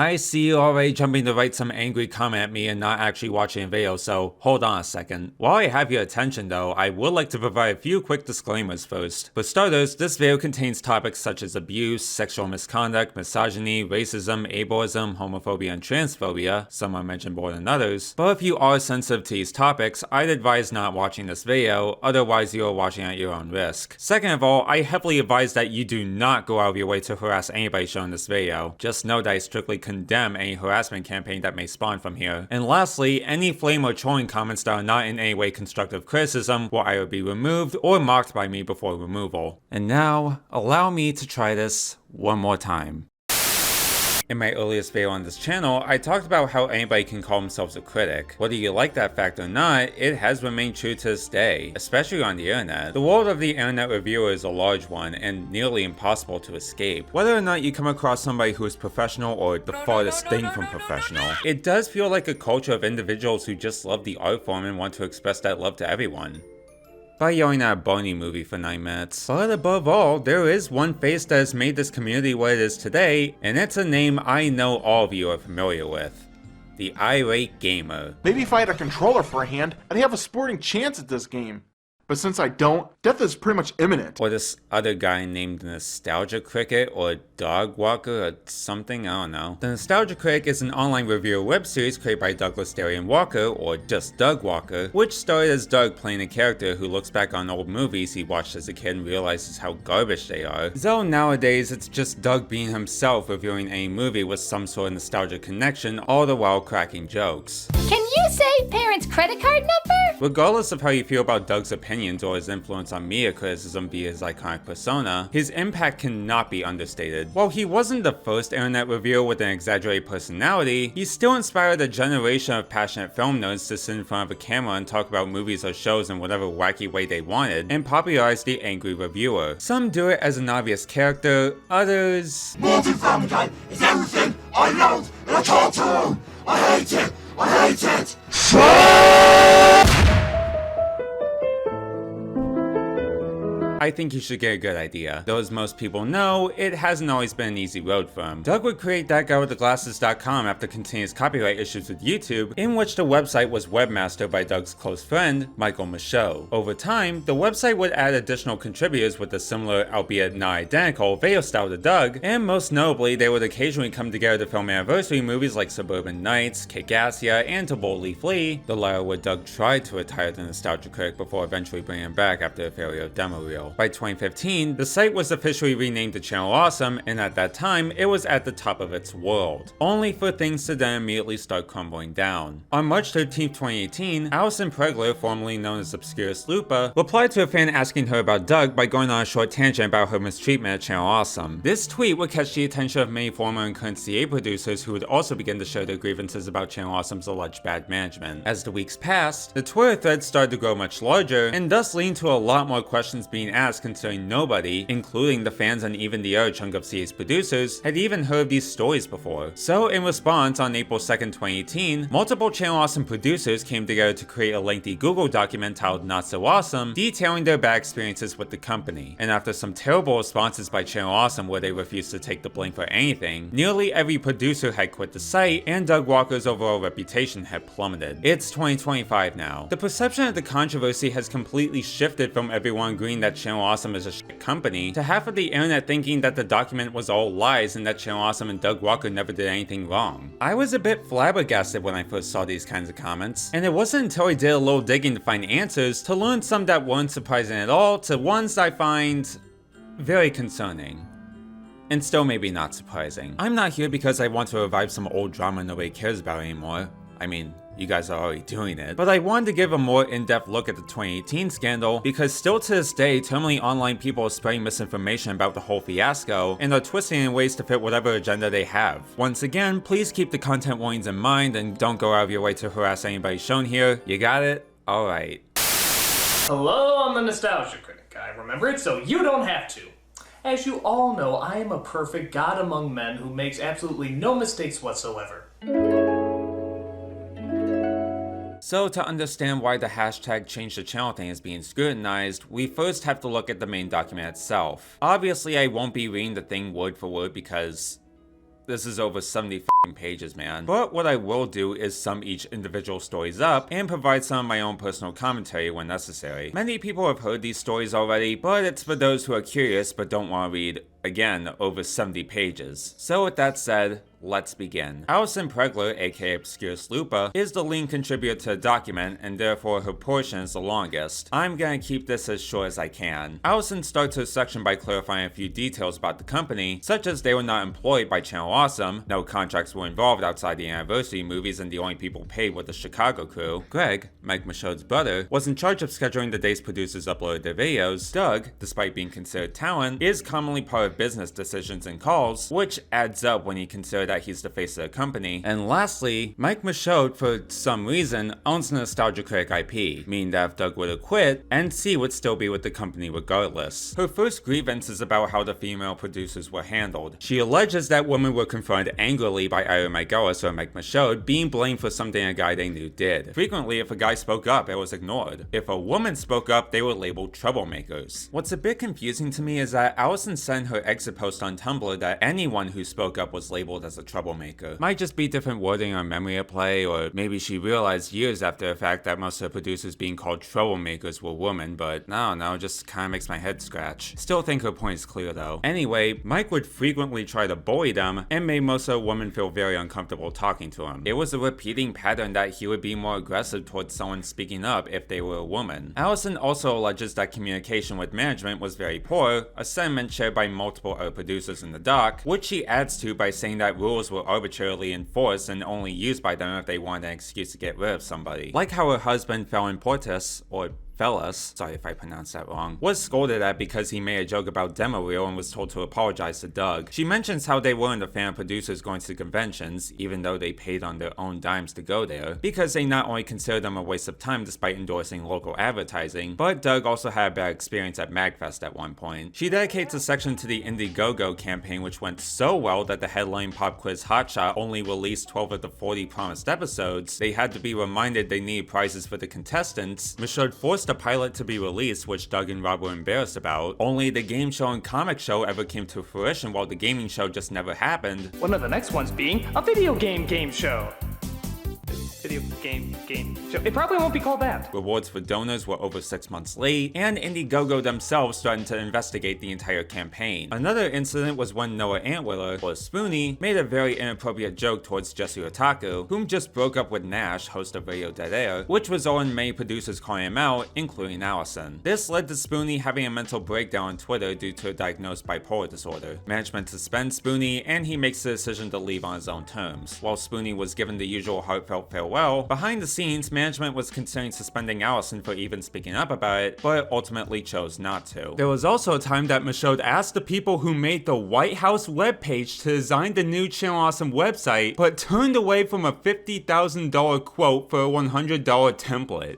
I see you already jumping to write some angry comment at me and not actually watching a video, so hold on a second. While I have your attention though, I would like to provide a few quick disclaimers first. For starters, this video contains topics such as abuse, sexual misconduct, misogyny, racism, ableism, homophobia, and transphobia. Some are mentioned more than others. But if you are sensitive to these topics, I'd advise not watching this video, otherwise you are watching at your own risk. Second of all, I heavily advise that you do not go out of your way to harass anybody shown this video. Just know that I strictly condemn any harassment campaign that may spawn from here. And lastly, any flame or trolling comments that are not in any way constructive criticism will either be removed or mocked by me before removal. And now, allow me to try this one more time. In my earliest video on this channel, I talked about how anybody can call themselves a critic. Whether you like that fact or not, it has remained true to this day, especially on the internet. The world of the internet reviewer is a large one and nearly impossible to escape. Whether or not you come across somebody who is professional or the farthest thing from professional, it does feel like a culture of individuals who just love the art form and want to express that love to everyone by yelling at a Barney movie for 9 minutes. But above all, there is one face that has made this community what it is today, and it's a name I know all of you are familiar with. The irate gamer. Maybe if I had a controller for a hand, I'd have a sporting chance at this game. But since I don't, death is pretty much imminent. Or this other guy named Nostalgia Cricket or Dog Walker or something, I don't know. The Nostalgia Critic is an online reviewer web series created by Douglas Darian Walker, or just Doug Walker, which started as Doug playing a character who looks back on old movies he watched as a kid and realizes how garbage they are. Though nowadays it's just Doug being himself reviewing any movie with some sort of nostalgia connection, all the while cracking jokes. Can you say parents' credit card number? Regardless of how you feel about Doug's opinions or his influence on media criticism via his iconic persona, his impact cannot be understated. While he wasn't the first internet reviewer with an exaggerated personality, he still inspired a generation of passionate film nerds to sit in front of a camera and talk about movies or shows in whatever wacky way they wanted, and popularized the angry reviewer. Some do it as an obvious character, others... Multi-family is everything I love in a cartoon! I hate it! I hate it! I think you should get a good idea. Though as most people know, it hasn't always been an easy road for him. Doug would create ThatGuyWithTheGlasses.com after continuous copyright issues with YouTube, in which the website was webmastered by Doug's close friend, Michael Michaud. Over time, the website would add additional contributors with a similar, albeit not identical, video style to Doug, and most notably, they would occasionally come together to film anniversary movies like Suburban Nights, Kick-Assia, and To Boldly Flee, the latter where Doug tried to retire the Nostalgia Critic before eventually bringing him back after the failure of Demo Reel. By 2015, the site was officially renamed to Channel Awesome, and at that time, it was at the top of its world, only for things to then immediately start crumbling down. On March 13, 2018, Allison Pregler, formerly known as Obscurus Lupa, replied to a fan asking her about Doug by going on a short tangent about her mistreatment at Channel Awesome. This tweet would catch the attention of many former and current CA producers who would also begin to share their grievances about Channel Awesome's alleged bad management. As the weeks passed, the Twitter thread started to grow much larger, and thus leading to a lot more questions being asked considering nobody, including the fans and even the other chunk of CA's producers, had even heard of these stories before. So in response, on April 2nd, 2018, multiple Channel Awesome producers came together to create a lengthy Google document titled Not So Awesome, detailing their bad experiences with the company. And after some terrible responses by Channel Awesome where they refused to take the blame for anything, nearly every producer had quit the site, and Doug Walker's overall reputation had plummeted. It's 2025 now. The perception of the controversy has completely shifted from everyone agreeing that Channel Awesome is a shit company, to half of the internet thinking that the document was all lies and that Channel Awesome and Doug Walker never did anything wrong. I was a bit flabbergasted when I first saw these kinds of comments, and it wasn't until I did a little digging to find answers to learn some that weren't surprising at all to ones I find very concerning. And still maybe not surprising. I'm not here because I want to revive some old drama nobody cares about anymore. I mean, you guys are already doing it. But I wanted to give a more in-depth look at the 2018 scandal, because still to this day, terminally online people are spreading misinformation about the whole fiasco, and are twisting in ways to fit whatever agenda they have. Once again, please keep the content warnings in mind, and don't go out of your way to harass anybody shown here. You got it? Alright. Hello, I'm the Nostalgia Critic. I remember it so you don't have to. As you all know, I am a perfect god among men who makes absolutely no mistakes whatsoever. So to understand why the hashtag change the channel thing is being scrutinized, we first have to look at the main document itself. Obviously I won't be reading the thing word for word because this is over 70 pages, man. But what I will do is sum each individual stories up and provide some of my own personal commentary when necessary. Many people have heard these stories already, but it's for those who are curious but don't want to read, again, over 70 pages. So with that said, let's begin. Alison Pregler, aka Obscure Slooper, is the lead contributor to the document, and therefore her portion is the longest. I'm gonna keep this as short as I can. Alison starts her section by clarifying a few details about the company, such as they were not employed by Channel Awesome, no contracts were involved outside the anniversary movies, and the only people paid were the Chicago crew. Greg, Mike Michaud's brother, was in charge of scheduling the days producers uploaded their videos. Doug, despite being considered talent, is commonly part of business decisions and calls, which adds up when you consider that he's the face of the company. And lastly, Mike Michaud, for some reason, owns the Nostalgia Critic IP, meaning that if Doug were to quit, NC would still be with the company regardless. Her first grievance is about how the female producers were handled. She alleges that women were confronted angrily by either Mike Ellis or Mike Michaud, being blamed for something a guy they knew did. Frequently, if a guy spoke up, it was ignored. If a woman spoke up, they were labeled troublemakers. What's a bit confusing to me is that Alison said in her exit post on Tumblr that anyone who spoke up was labeled as a troublemaker. Might just be different wording or memory at play, or maybe she realized years after the fact that most of the producers being called troublemakers were women, but I don't know, just kinda makes my head scratch. Still think her point is clear though. Anyway, Mike would frequently try to bully them and made most of the women feel very uncomfortable talking to him. It was a repeating pattern that he would be more aggressive towards someone speaking up if they were a woman. Alison also alleges that communication with management was very poor, a sentiment shared by multiple other producers in the doc, which she adds to by saying that rules were arbitrarily enforced and only used by them if they wanted an excuse to get rid of somebody. Like how her husband Felon Portis, or Fellas, sorry if I pronounced that wrong, was scolded at because he made a joke about demo reel and was told to apologize to Doug. She mentions how they weren't a fan of producers going to conventions, even though they paid on their own dimes to go there, because they not only considered them a waste of time despite endorsing local advertising, but Doug also had a bad experience at MagFest at one point. She dedicates a section to the Indiegogo campaign, which went so well that the headline pop quiz Hotshot only released 12 of the 40 promised episodes. They had to be reminded they needed prizes for the contestants. Michaud forced a pilot to be released, which Doug and Rob were embarrassed about. Only the game show and comic show ever came to fruition, while the gaming show just never happened. One of the next ones being a video game show. Video game show. It probably won't be called that. Rewards for donors were over 6 months late, and Indiegogo themselves started to investigate the entire campaign. Another incident was when Noah Antwiller, or Spoonie, made a very inappropriate joke towards Jesse Otaku, whom just broke up with Nash, host of Radio Dead Air, which resulted in many producers calling him out, including Alison. This led to Spoonie having a mental breakdown on Twitter due to a diagnosed bipolar disorder. Management suspends Spoonie, and he makes the decision to leave on his own terms. While Spoonie was given the usual heartfelt farewell, behind the scenes, management was considering suspending Alison for even speaking up about it, but ultimately chose not to. There was also a time that Michaud asked the people who made the White House webpage to design the new Channel Awesome website, but turned away from a $50,000 quote for a $100 template.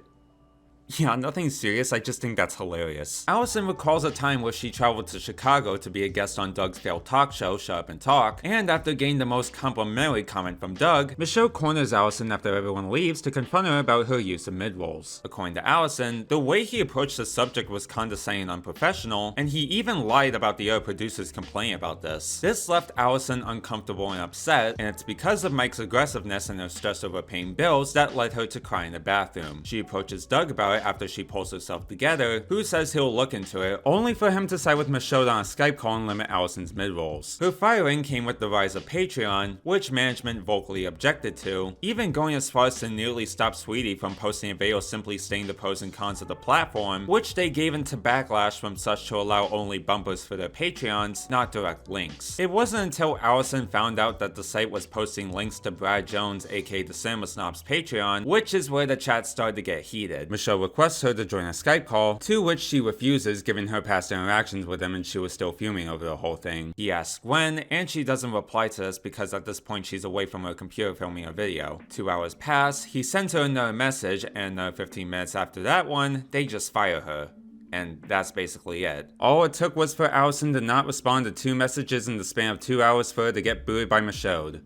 Yeah, nothing serious, I just think that's hilarious. Alison recalls a time where she traveled to Chicago to be a guest on Doug's failed talk show, Shut Up and Talk, and after getting the most complimentary comment from Doug, Michaud corners Alison after everyone leaves to confront her about her use of mid-rolls. According to Alison, the way he approached the subject was condescending and unprofessional, and he even lied about the other producers complaining about this. This left Alison uncomfortable and upset, and it's because of Mike's aggressiveness and her stress over paying bills that led her to cry in the bathroom. She approaches Doug about it after she pulls herself together, who says he'll look into it, only for him to side with Michaud on a Skype call and limit Alison's mid-rolls. Her firing came with the rise of Patreon, which management vocally objected to, even going as far as to nearly stop Sweetie from posting a video simply stating the pros and cons of the platform, which they gave into backlash from such to allow only bumpers for their Patreons, not direct links. It wasn't until Alison found out that the site was posting links to Brad Jones, aka the Cinema Snob's Patreon, which is where the chat started to get heated. Michaud requests her to join a Skype call, to which she refuses given her past interactions with him and she was still fuming over the whole thing. He asks when, and she doesn't reply to this because at this point she's away from her computer filming a video. 2 hours pass, he sends her another message, and 15 minutes after that one, they just fire her. And that's basically it. All it took was for Alison to not respond to 2 messages in the span of 2 hours for her to get booed by Michaud.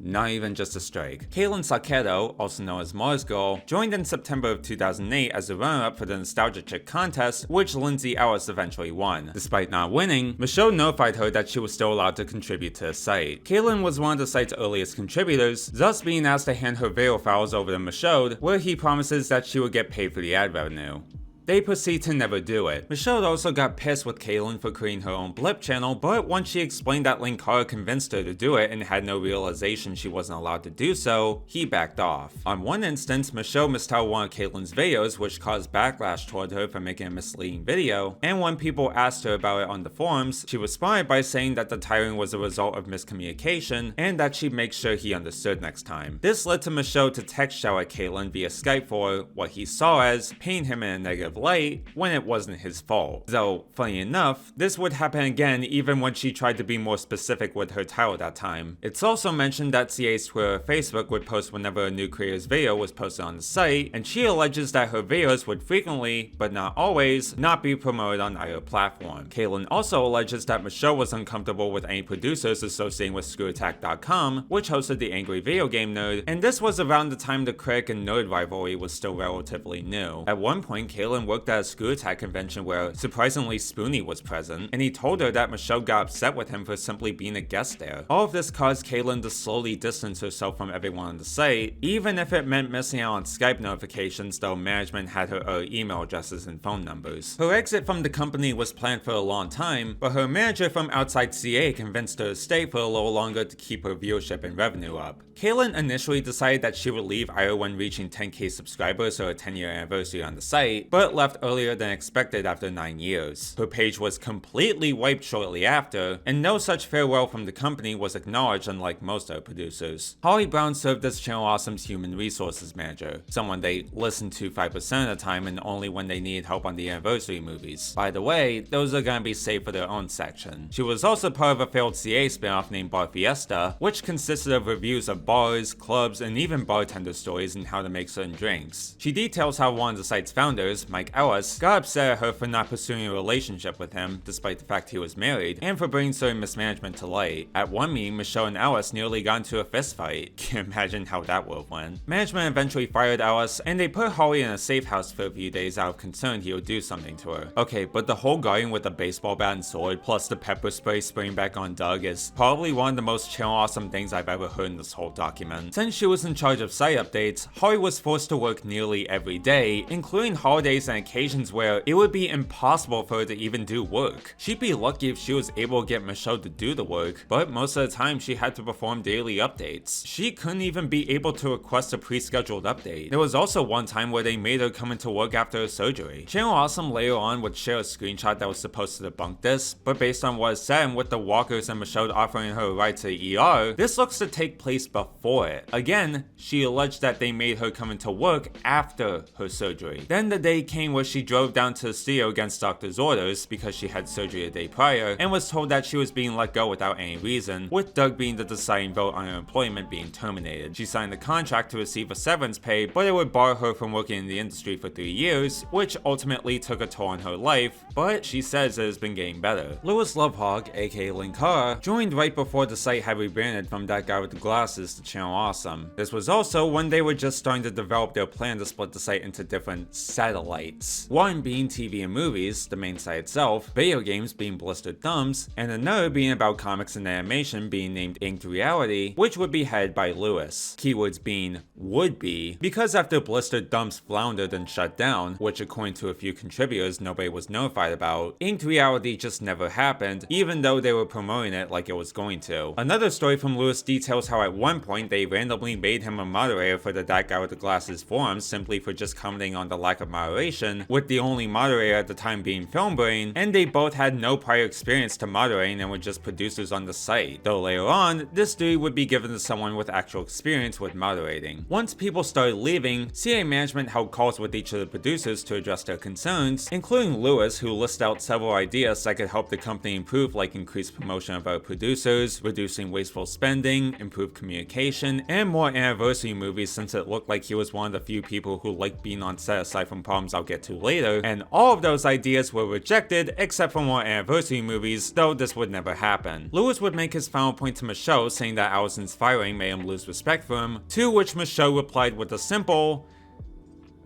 not even just a strike. Caitlin Saccheto, also known as Mars Girl, joined in September of 2008 as the runner-up for the Nostalgia Chick contest, which Lindsay Ellis eventually won. Despite not winning, Michaud notified her that she was still allowed to contribute to the site. Caitlin was one of the site's earliest contributors, thus being asked to hand her video files over to Michaud, where he promises that she would get paid for the ad revenue. They proceed to never do it. Michaud also got pissed with Caitlin for creating her own blip channel, but once she explained that Linkara convinced her to do it and had no realization she wasn't allowed to do so, he backed off. On one instance, Michaud mistitled one of Caitlin's videos, which caused backlash toward her for making a misleading video, and when people asked her about it on the forums, she responded by saying that the titling was a result of miscommunication and that she'd make sure he understood next time. This led to Michaud to text shout at Caitlin via Skype for what he saw as painting him in a negative light when it wasn't his fault. Though, funny enough, this would happen again even when she tried to be more specific with her title that time. It's also mentioned that CA's Twitter or Facebook would post whenever a new creator's video was posted on the site, and she alleges that her videos would frequently, but not always, not be promoted on either platform. Caitlin also alleges that Michaud was uncomfortable with any producers associating with ScrewAttack.com, which hosted the Angry Video Game Nerd, and this was around the time the critic and nerd rivalry was still relatively new. At one point, Caitlin worked at a Screw Attack convention where, surprisingly, Spoonie was present, and he told her that Michaud got upset with him for simply being a guest there. All of this caused Caitlin to slowly distance herself from everyone on the site, even if it meant missing out on Skype notifications, though management had her email addresses and phone numbers. Her exit from the company was planned for a long time, but her manager from outside CA convinced her to stay for a little longer to keep her viewership and revenue up. Caitlin initially decided that she would leave either when reaching 10k subscribers or a 10-year anniversary on the site, but left earlier than expected after 9 years. Her page was completely wiped shortly after, and no such farewell from the company was acknowledged, unlike most other producers. Holly Brown served as Channel Awesome's human resources manager, someone they listened to 5% of the time and only when they needed help on the anniversary movies. By the way, those are gonna be saved for their own section. She was also part of a failed CA spinoff named Bar Fiesta, which consisted of reviews of bars, clubs, and even bartender stories and how to make certain drinks. She details how one of the site's founders, Mike Ellis, got upset at her for not pursuing a relationship with him, despite the fact he was married, and for bringing certain mismanagement to light. At one meeting, Michaud and Ellis nearly got into a fist fight. Can't imagine how that would have went. Management eventually fired Ellis, and they put Holly in a safe house for a few days out of concern he would do something to her. Okay, but the whole guarding with a baseball bat and sword, plus the pepper spray spraying back on Doug, is probably one of the most Channel Awesome things I've ever heard in this whole document. Since she was in charge of site updates, Holly was forced to work nearly every day, including holidays and occasions where it would be impossible for her to even do work. She'd be lucky if she was able to get Michaud to do the work, but most of the time she had to perform daily updates. She couldn't even be able to request a pre-scheduled update. There was also one time where they made her come into work after her surgery. Channel Awesome later on would share a screenshot that was supposed to debunk this, but based on what is said and with the walkers and Michaud offering her a ride to the ER, this looks to take place before it. Again, she alleged that they made her come into work after her surgery. Then the day came where she drove down to the studio against doctor's orders because she had surgery a day prior and was told that she was being let go without any reason, with Doug being the deciding vote on her employment being terminated. She signed the contract to receive a severance pay, but it would bar her from working in the industry for 3 years, which ultimately took a toll on her life, but she says it has been getting better. Lewis Lovehog, aka Linkara, joined right before the site had rebranded from That Guy with the Glasses to Channel Awesome. This was also when they were just starting to develop their plan to split the site into different satellites. One being TV and movies, the main site itself, video games being Blistered Thumbs, and another being about comics and animation being named Inked Reality, which would be headed by Lewis. Keywords being would be, because after Blistered Thumbs floundered and shut down, which according to a few contributors nobody was notified about, Inked Reality just never happened, even though they were promoting it like it was going to. Another story from Lewis details how at one point they randomly made him a moderator for the That Guy with the Glasses forums simply for just commenting on the lack of moderation, with the only moderator at the time being Filmbrain, and they both had no prior experience to moderating and were just producers on the site, though later on, this duty would be given to someone with actual experience with moderating. Once people started leaving, CA management held calls with each of the producers to address their concerns, including Lewis, who listed out several ideas that could help the company improve, like increased promotion of our producers, reducing wasteful spending, improved communication, and more anniversary movies, since it looked like he was one of the few people who liked being on set aside from problems I'll get to later, and all of those ideas were rejected except for more anniversary movies, though this would never happen. Lewis would make his final point to Michaud saying that Allison's firing made him lose respect for him, to which Michaud replied with a simple,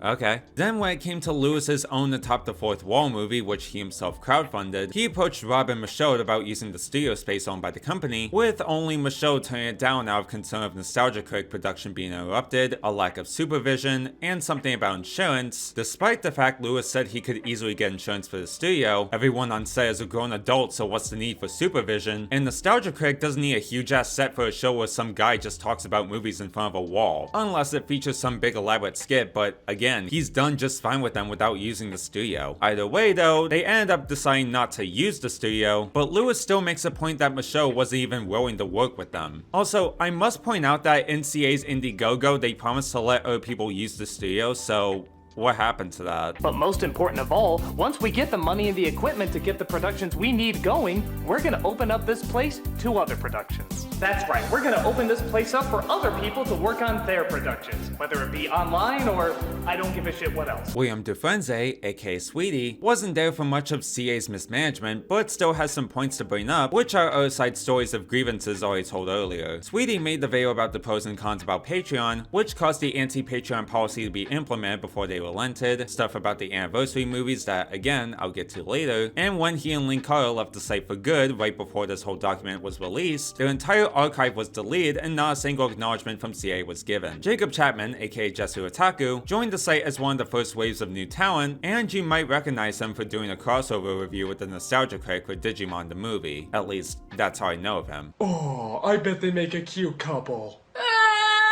okay. Then when it came to Lewis's own Atop the Fourth Wall movie, which he himself crowdfunded, he approached Rob and Michaud about using the studio space owned by the company, with only Michaud turning it down out of concern of Nostalgia Critic production being interrupted, a lack of supervision, and something about insurance. Despite the fact Lewis said he could easily get insurance for the studio, everyone on set is a grown adult, so what's the need for supervision? And Nostalgia Critic doesn't need a huge ass set for a show where some guy just talks about movies in front of a wall, unless it features some big elaborate skit, but again, he's done just fine with them without using the studio. Either way though, they ended up deciding not to use the studio, but Lewis still makes a point that Michaud wasn't even willing to work with them. Also, I must point out that in CA's Indiegogo, they promised to let other people use the studio, so what happened to that? But most important of all, once we get the money and the equipment to get the productions we need going, we're gonna open up this place to other productions. That's right, we're gonna open this place up for other people to work on their productions, whether it be online or I don't give a shit what else. William Dufresne, aka Sweetie, wasn't there for much of CA's mismanagement, but still has some points to bring up, which are other side stories of grievances already told earlier. Sweetie made the video about the pros and cons about Patreon, which caused the anti-Patreon policy to be implemented before they relented, stuff about the anniversary movies that, again, I'll get to later, and when he and Linkara left the site for good right before this whole document was released, their entire archive was deleted and not a single acknowledgement from CA was given. Jacob Chapman, aka Jesu Otaku, joined the site as one of the first waves of new talent, and you might recognize him for doing a crossover review with the Nostalgia Critic for Digimon the movie. At least, that's how I know of him. Oh, I bet they make a cute couple.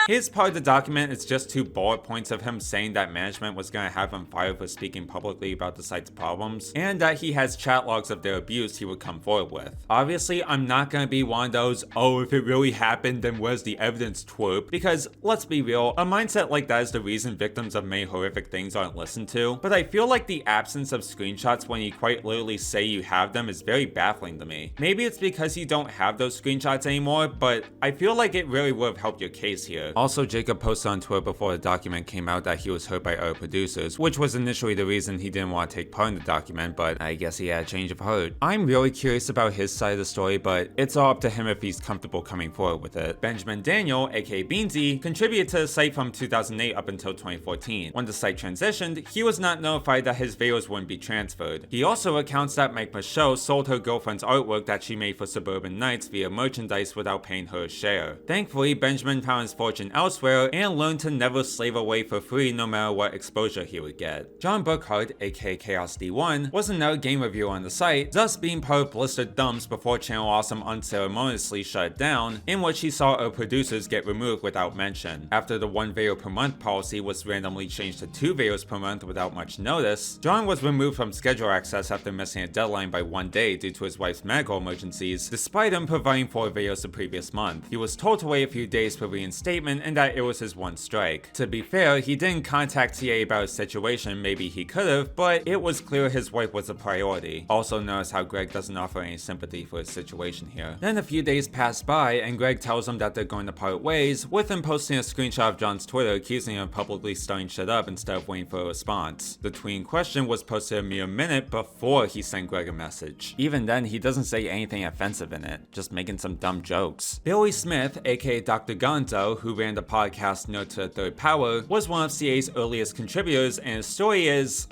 His part of the document is just 2 bullet points of him saying that management was gonna have him fired for speaking publicly about the site's problems, and that he has chat logs of their abuse he would come forward with. Obviously, I'm not gonna be one of those, oh, if it really happened, then where's the evidence twerp, because let's be real, a mindset like that is the reason victims of many horrific things aren't listened to, but I feel like the absence of screenshots when you quite literally say you have them is very baffling to me. Maybe it's because you don't have those screenshots anymore, but I feel like it really would have helped your case here. Also, Jacob posted on Twitter before the document came out that he was hurt by other producers, which was initially the reason he didn't want to take part in the document, but I guess he had a change of heart. I'm really curious about his side of the story, but it's all up to him if he's comfortable coming forward with it. Benjamin Daniel, aka Beansy, contributed to the site from 2008 up until 2014. When the site transitioned, he was not notified that his videos wouldn't be transferred. He also accounts that Mike Michaud sold her girlfriend's artwork that she made for Suburban Nights via merchandise without paying her a share. Thankfully, Benjamin found his fortune elsewhere and learned to never slave away for free no matter what exposure he would get. John Burkhart, aka Chaos D1, was another game reviewer on the site, thus being part of Blistered Thumbs before Channel Awesome unceremoniously shut it down, in which he saw our producers get removed without mention. After the 1 video per month policy was randomly changed to 2 videos per month without much notice, John was removed from schedule access after missing a deadline by 1 day due to his wife's medical emergencies, despite him providing 4 videos the previous month. He was told to wait a few days for reinstatement and that it was his 1 strike. To be fair, he didn't contact TA about his situation, maybe he could've, but it was clear his wife was a priority. Also notice how Greg doesn't offer any sympathy for his situation here. Then a few days pass by and Greg tells him that they're going to part ways, with him posting a screenshot of John's Twitter accusing him of publicly starting shit up instead of waiting for a response. The tweet in question was posted a mere minute before he sent Greg a message. Even then, he doesn't say anything offensive in it, just making some dumb jokes. Billy Smith, aka Dr. Gonzo, who ran the podcast Note to the Third Power, was one of CA's earliest contributors, and his story is,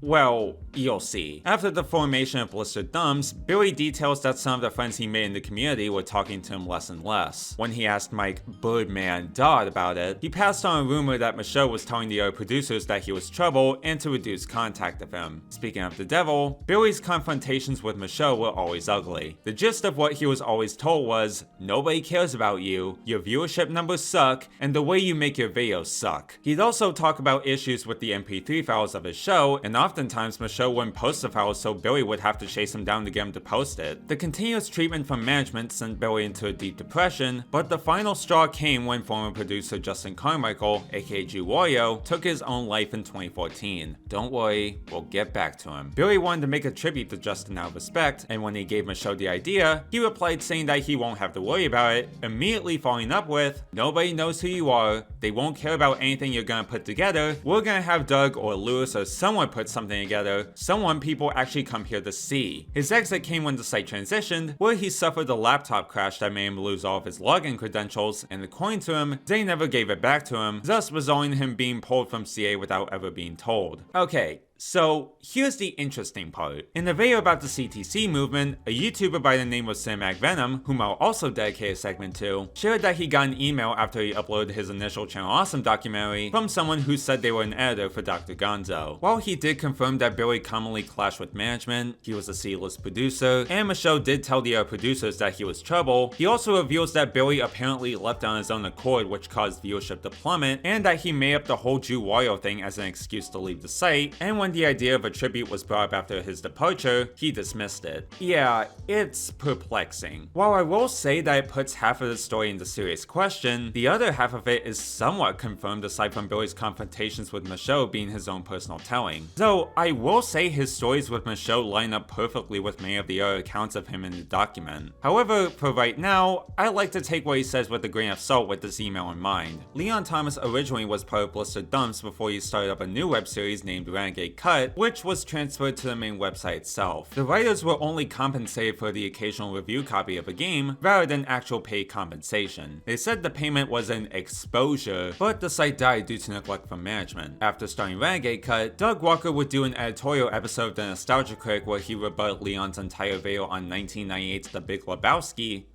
well, you'll see. After the formation of Blistered Thumbs, Billy details that some of the friends he made in the community were talking to him less and less. When he asked Mike Birdman Dodd about it, he passed on a rumor that Michaud was telling the other producers that he was trouble and to reduce contact of him. Speaking of the devil, Billy's confrontations with Michaud were always ugly. The gist of what he was always told was, nobody cares about you, your viewership numbers suck, and the way you make your videos suck. He'd also talk about issues with the MP3 files of his show, and often oftentimes Michaud wouldn't post the file, so Billy would have to chase him down to get him to post it. The continuous treatment from management sent Billy into a deep depression, but the final straw came when former producer Justin Carmichael, aka G-Wario, took his own life in 2014. Don't worry, we'll get back to him. Billy wanted to make a tribute to Justin out of respect, and when he gave Michaud the idea, he replied saying that he won't have to worry about it, immediately following up with, "Nobody knows who you are, they won't care about anything you're gonna put together, we're gonna have Doug or Lewis or someone put something together, someone people actually come here to see." His exit came when the site transitioned, where he suffered a laptop crash that made him lose all of his login credentials, and according to him, they never gave it back to him, thus resulting in him being pulled from CA without ever being told. Okay, so here's the interesting part. In a video about the CTC movement, a YouTuber by the name of Cinematic Venom, whom I'll also dedicate a segment to, shared that he got an email after he uploaded his initial Channel Awesome documentary from someone who said they were an editor for Dr. Gonzo. While he did confirm that Billy commonly clashed with management, he was a C-list producer, and Michaud did tell the other producers that he was trouble, he also reveals that Billy apparently left on his own accord, which caused viewership to plummet, and that he made up the whole Jew-Wario thing as an excuse to leave the site, and when the idea of a tribute was brought up after his departure, he dismissed it. Yeah, it's perplexing. While I will say that it puts half of the story into serious question, the other half of it is somewhat confirmed aside from Billy's confrontations with Michaud being his own personal telling. Though I will say his stories with Michaud line up perfectly with many of the other accounts of him in the document. However, for right now, I like to take what he says with a grain of salt with this email in mind. Leon Thomas originally was part of Blister Dumps before he started up a new web series named Renegade Cut, which was transferred to the main website itself. The writers were only compensated for the occasional review copy of a game, rather than actual paid compensation. They said the payment was an exposure, but the site died due to neglect from management. After starting Renegade Cut, Doug Walker would do an editorial episode of The Nostalgia Critic where he rebutted Leon's entire video on 1998's The Big Lebowski,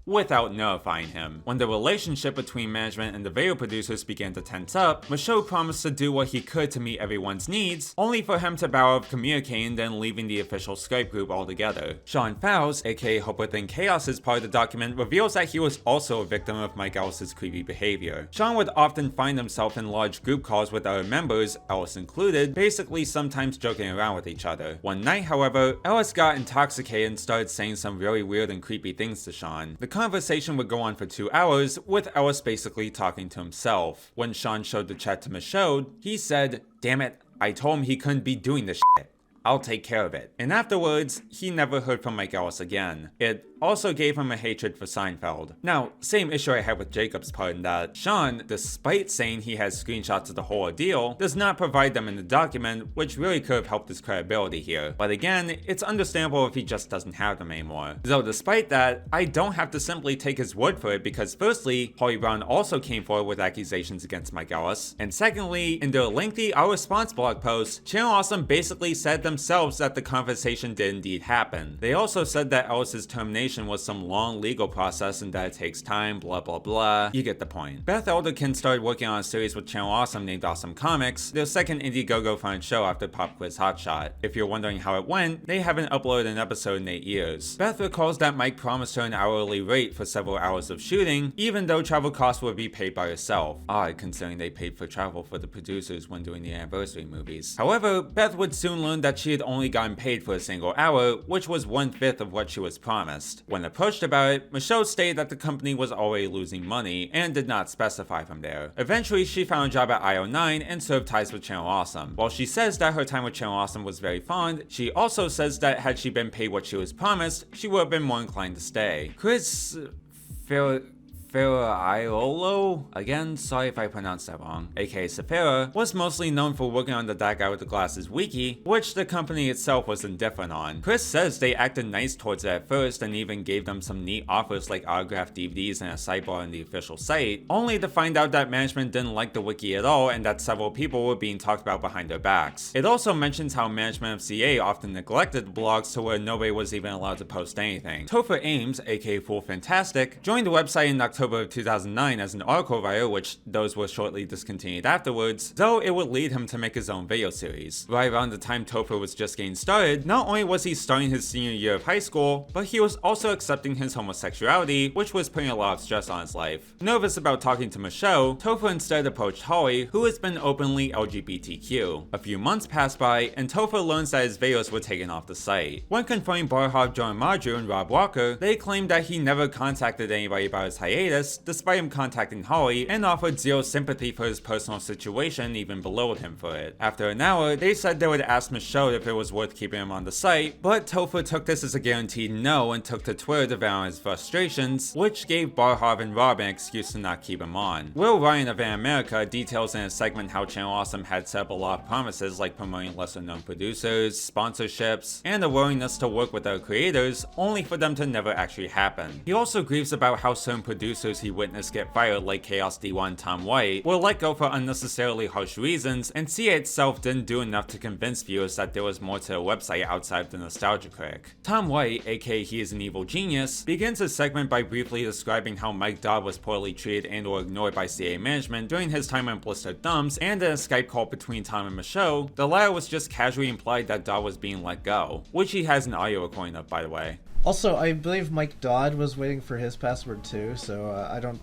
without notifying him. When the relationship between management and the video producers began to tense up, Michaud promised to do what he could to meet everyone's needs, only for him to bow out of communicating, then leaving the official Skype group altogether. Sean Fowles, aka Hope Within Chaos, as part of the document, reveals that he was also a victim of Mike Ellis' creepy behavior. Sean would often find himself in large group calls with other members, Ellis included, basically sometimes joking around with each other. One night, however, Ellis got intoxicated and started saying some really weird and creepy things to Sean. The conversation would go on for 2 hours, with Ellis basically talking to himself. When Sean showed the chat to Michaud, he said, "Damn it, I told him he couldn't be doing this shit. I'll take care of it." And afterwards, he never heard from Mike Ellis again. It also gave him a hatred for Seinfeld. Now, same issue I had with Jacob's part in that Sean, despite saying he has screenshots of the whole ordeal, does not provide them in the document, which really could have helped his credibility here. But again, it's understandable if he just doesn't have them anymore. Though despite that, I don't have to simply take his word for it because firstly, Holly Brown also came forward with accusations against Mike Ellis, and secondly, in their lengthy Our Response blog post, Channel Awesome basically said themselves that the conversation did indeed happen. They also said that Ellis' termination was some long legal process and that it takes time, blah blah blah. You get the point. Beth Elderkin started working on a series with Channel Awesome named Awesome Comics, their second Indiegogo fund show after Pop Quiz Hotshot. If you're wondering how it went, they haven't uploaded an episode in 8 years. Beth recalls that Mike promised her an hourly rate for several hours of shooting, even though travel costs would be paid by herself. Odd considering they paid for travel for the producers when doing the anniversary movies. However, Beth would soon learn that she had only gotten paid for a single hour, which was 1/5 of what she was promised. When approached about it, Michaud stated that the company was already losing money and did not specify from there. Eventually, she found a job at IO9 and served ties with Channel Awesome. While she says that her time with Channel Awesome was very fond, she also says that had she been paid what she was promised, she would have been more inclined to stay. Chris Ferraiolo, again, sorry if I pronounced that wrong, aka Safira, was mostly known for working on the That Guy with the Glasses wiki, which the company itself was indifferent on. Chris says they acted nice towards it at first and even gave them some neat offers like autographed DVDs and a sidebar on the official site, only to find out that management didn't like the wiki at all and that several people were being talked about behind their backs. It also mentions how management of CA often neglected the blogs to where nobody was even allowed to post anything. Topher Ames, aka Fool Fantastic, joined the website in October October of 2009 as an article writer, which those were shortly discontinued afterwards, though it would lead him to make his own video series. Right around the time Topher was just getting started, not only was he starting his senior year of high school, but he was also accepting his homosexuality, which was putting a lot of stress on his life. Nervous about talking to Michelle, Topher instead approached Holly, who has been openly LGBTQ. A few months passed by, and Topher learns that his videos were taken off the site. When confronting Barhov, John Marju, and Rob Walker, they claimed that he never contacted anybody about his hiatus, despite him contacting Holly, and offered zero sympathy for his personal situation, even belittled him for it. After an hour, they said they would ask Michelle if it was worth keeping him on the site, but Topher took this as a guaranteed no and took to Twitter to vent on his frustrations, which gave Barhov and Rob an excuse to not keep him on. Will Ryan of An America details in a segment how Channel Awesome had set up a lot of promises like promoting lesser known producers, sponsorships, and a willingness to work with other creators, only for them to never actually happen. He also grieves about how certain producers he witnessed get fired like Chaos D1 and Tom White were let go for unnecessarily harsh reasons, and CA itself didn't do enough to convince viewers that there was more to the website outside of the nostalgia critic. Tom White, aka He Is an Evil Genius, begins his segment by briefly describing how Mike Dodd was poorly treated and or ignored by CA management during his time on Blistered Thumbs, and in a Skype call between Tom and Michelle, the latter was just casually implied that Dodd was being let go, which he has an audio recording of, by the way. Also, I believe Mike Dodd was waiting for his password too, so I don't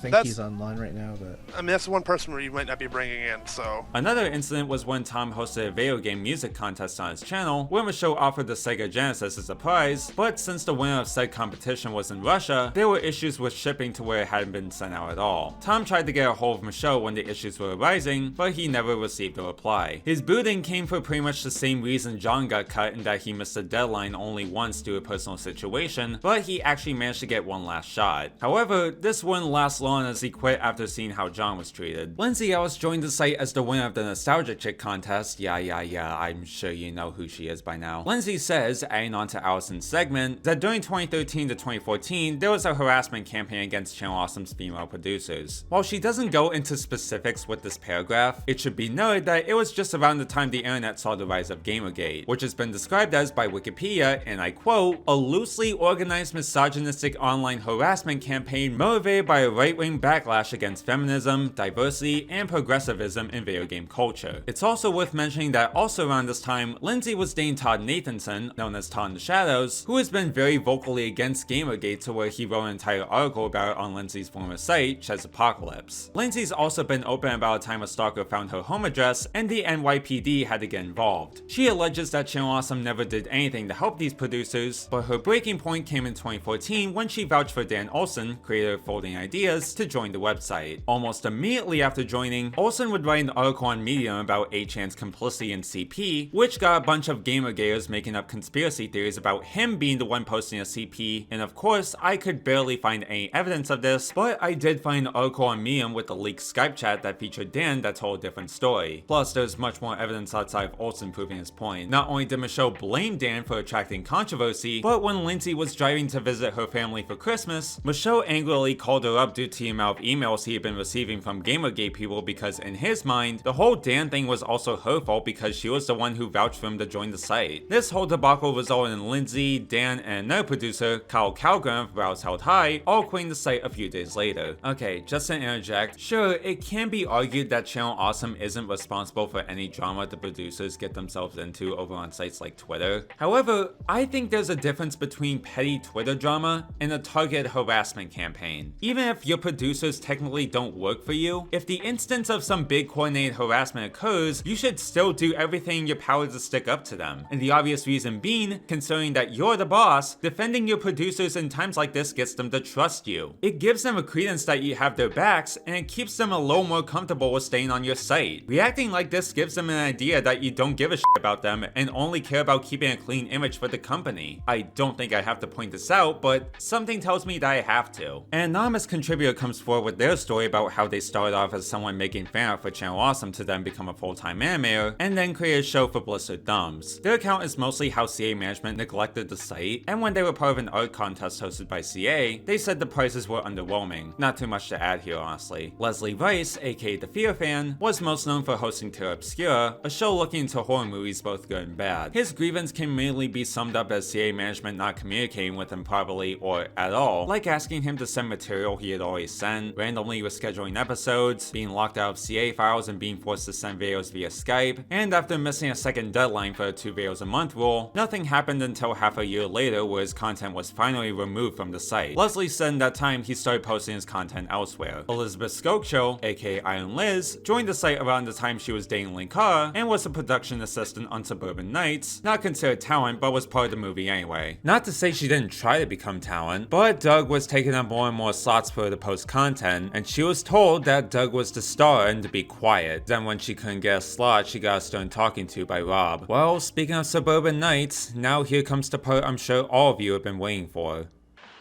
think he's online right now, but... I mean, that's one person where you might not be bringing in, so... Another incident was when Tom hosted a video game music contest on his channel, where Michelle offered the Sega Genesis as a prize, but since the winner of said competition was in Russia, there were issues with shipping to where it hadn't been sent out at all. Tom tried to get a hold of Michelle when the issues were arising, but he never received a reply. His booting came for pretty much the same reason John got cut, in that he missed the deadline only once due to a personal situation, but he actually managed to get one last shot. However, this wouldn't last long as he quit after seeing how John was treated. Lindsay Ellis joined the site as the winner of the Nostalgia Chick contest. Yeah, I'm sure you know who she is by now. Lindsay says, adding on to Allison's segment, that during 2013 to 2014, there was a harassment campaign against Channel Awesome's female producers. While she doesn't go into specifics with this paragraph, it should be noted that it was just around the time the internet saw the rise of Gamergate, which has been described as by Wikipedia, and I quote, a loosely organized misogynistic online harassment campaign motivated by a right-wing backlash against feminism, diversity, and progressivism in video game culture. It's also worth mentioning that also around this time, Lindsay was dating Todd Nathanson, known as Todd in the Shadows, who has been very vocally against Gamergate to where he wrote an entire article about it on Lindsay's former site, Ches Apocalypse. Lindsay's also been open about a time a stalker found her home address and the NYPD had to get involved. She alleges that Channel Awesome never did anything to help these producers, but her breaking point came in 2014 when she vouched for Dan Olsen, creator of Folding Ideas, to join the website. Almost immediately after joining, Olsen would write an article on Medium about 8chan's complicity in CP, which got a bunch of Gamergaters making up conspiracy theories about him being the one posting a CP, and of course, I could barely find any evidence of this, but I did find an article on Medium with a leaked Skype chat that featured Dan that told a different story. Plus, there's much more evidence outside of Olsen proving his point. Not only did Michelle blame Dan for attracting controversy, but when Lindsay was driving to visit her family for Christmas, Michelle angrily called her up due to the amount of emails he had been receiving from Gamergate people, because in his mind, the whole Dan thing was also her fault because she was the one who vouched for him to join the site. This whole debacle resulted in Lindsay, Dan, and another producer, Kyle Calgren of Browse Held High, all quitting the site a few days later. Okay, just to interject, sure, it can be argued that Channel Awesome isn't responsible for any drama the producers get themselves into over on sites like Twitter. However, I think there's a difference between petty Twitter drama and a targeted harassment campaign. Even if your producers technically don't work for you, if the instance of some big coordinated harassment occurs, you should still do everything in your power to stick up to them. And the obvious reason being, considering that you're the boss, defending your producers in times like this gets them to trust you. It gives them a credence that you have their backs, and it keeps them a little more comfortable with staying on your site. Reacting like this gives them an idea that you don't give a shit about them and only care about keeping a clean image for the company. I don't think I have to point this out, but something tells me that I have to. An anonymous contributor Studio comes forward with their story about how they started off as someone making fan art for Channel Awesome to then become a full-time animator, and then create a show for Blizzard Thumbs. Their account is mostly how CA management neglected the site, and when they were part of an art contest hosted by CA, they said the prices were underwhelming. Not too much to add here, honestly. Leslie Rice, aka The Fear Fan, was most known for hosting Terror Obscura, a show looking into horror movies both good and bad. His grievance can mainly be summed up as CA management not communicating with him properly or at all, like asking him to send material he had always sent, randomly rescheduling episodes, being locked out of CA files and being forced to send videos via Skype, and after missing a second deadline for the 2 videos a month rule, nothing happened until half a year later where his content was finally removed from the site. Leslie said in that time he started posting his content elsewhere. Elizabeth Skokcho, aka Iron Liz, joined the site around the time she was dating Linkara and was a production assistant on Suburban Nights, not considered talent but was part of the movie anyway. Not to say she didn't try to become talent, but Doug was taking up more and more slots for her to post content, and she was told that Doug was the star and to be quiet. Then when she couldn't get a slot, she got a stern talking to by Rob. Well, speaking of Suburban Nights, now here comes the part I'm sure all of you have been waiting for.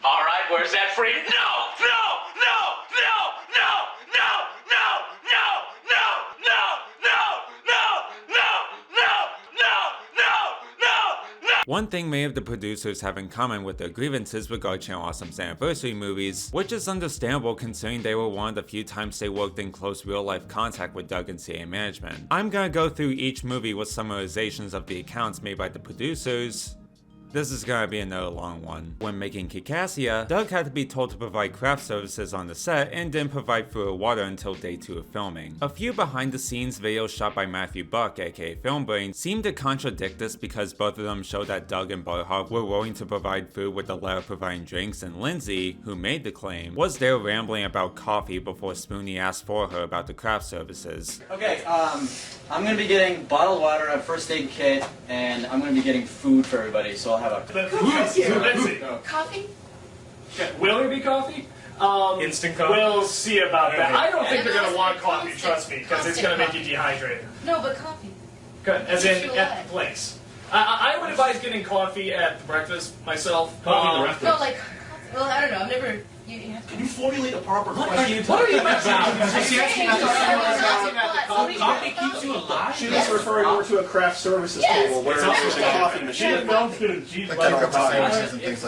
Alright, where's that free? No! One thing many of the producers have in common with their grievances regard Channel Awesome's anniversary movies, which is understandable considering they were one of the few times they worked in close real-life contact with Doug and CA management. I'm gonna go through each movie with summarizations of the accounts made by the producers. This is gonna be another long one. When making Kikassia, Doug had to be told to provide craft services on the set and didn't provide food or water until day 2 of filming. A few behind the scenes videos shot by Matthew Buck, aka Filmbrain, seem to contradict this because both of them show that Doug and Barhov were willing to provide food with the latter providing drinks, and Lindsay, who made the claim, was there rambling about coffee before Spoonie asked for her about the craft services. Okay, I'm gonna be getting bottled water, a first aid kit, and I'm gonna be getting food for everybody, so I'll have a... Coffee? Will there be coffee? Instant coffee? We'll see about that. I don't think they're going to want coffee, trust me, because it's going to make you dehydrated. No, but coffee. Good, as in at the place. I would advise getting coffee at breakfast myself. Coffee at the No, like, well, I don't know, I've never... Can you formulate a proper question? What are you about? Coffee keeps you alive? She was referring more to a craft services table where it's a coffee machine.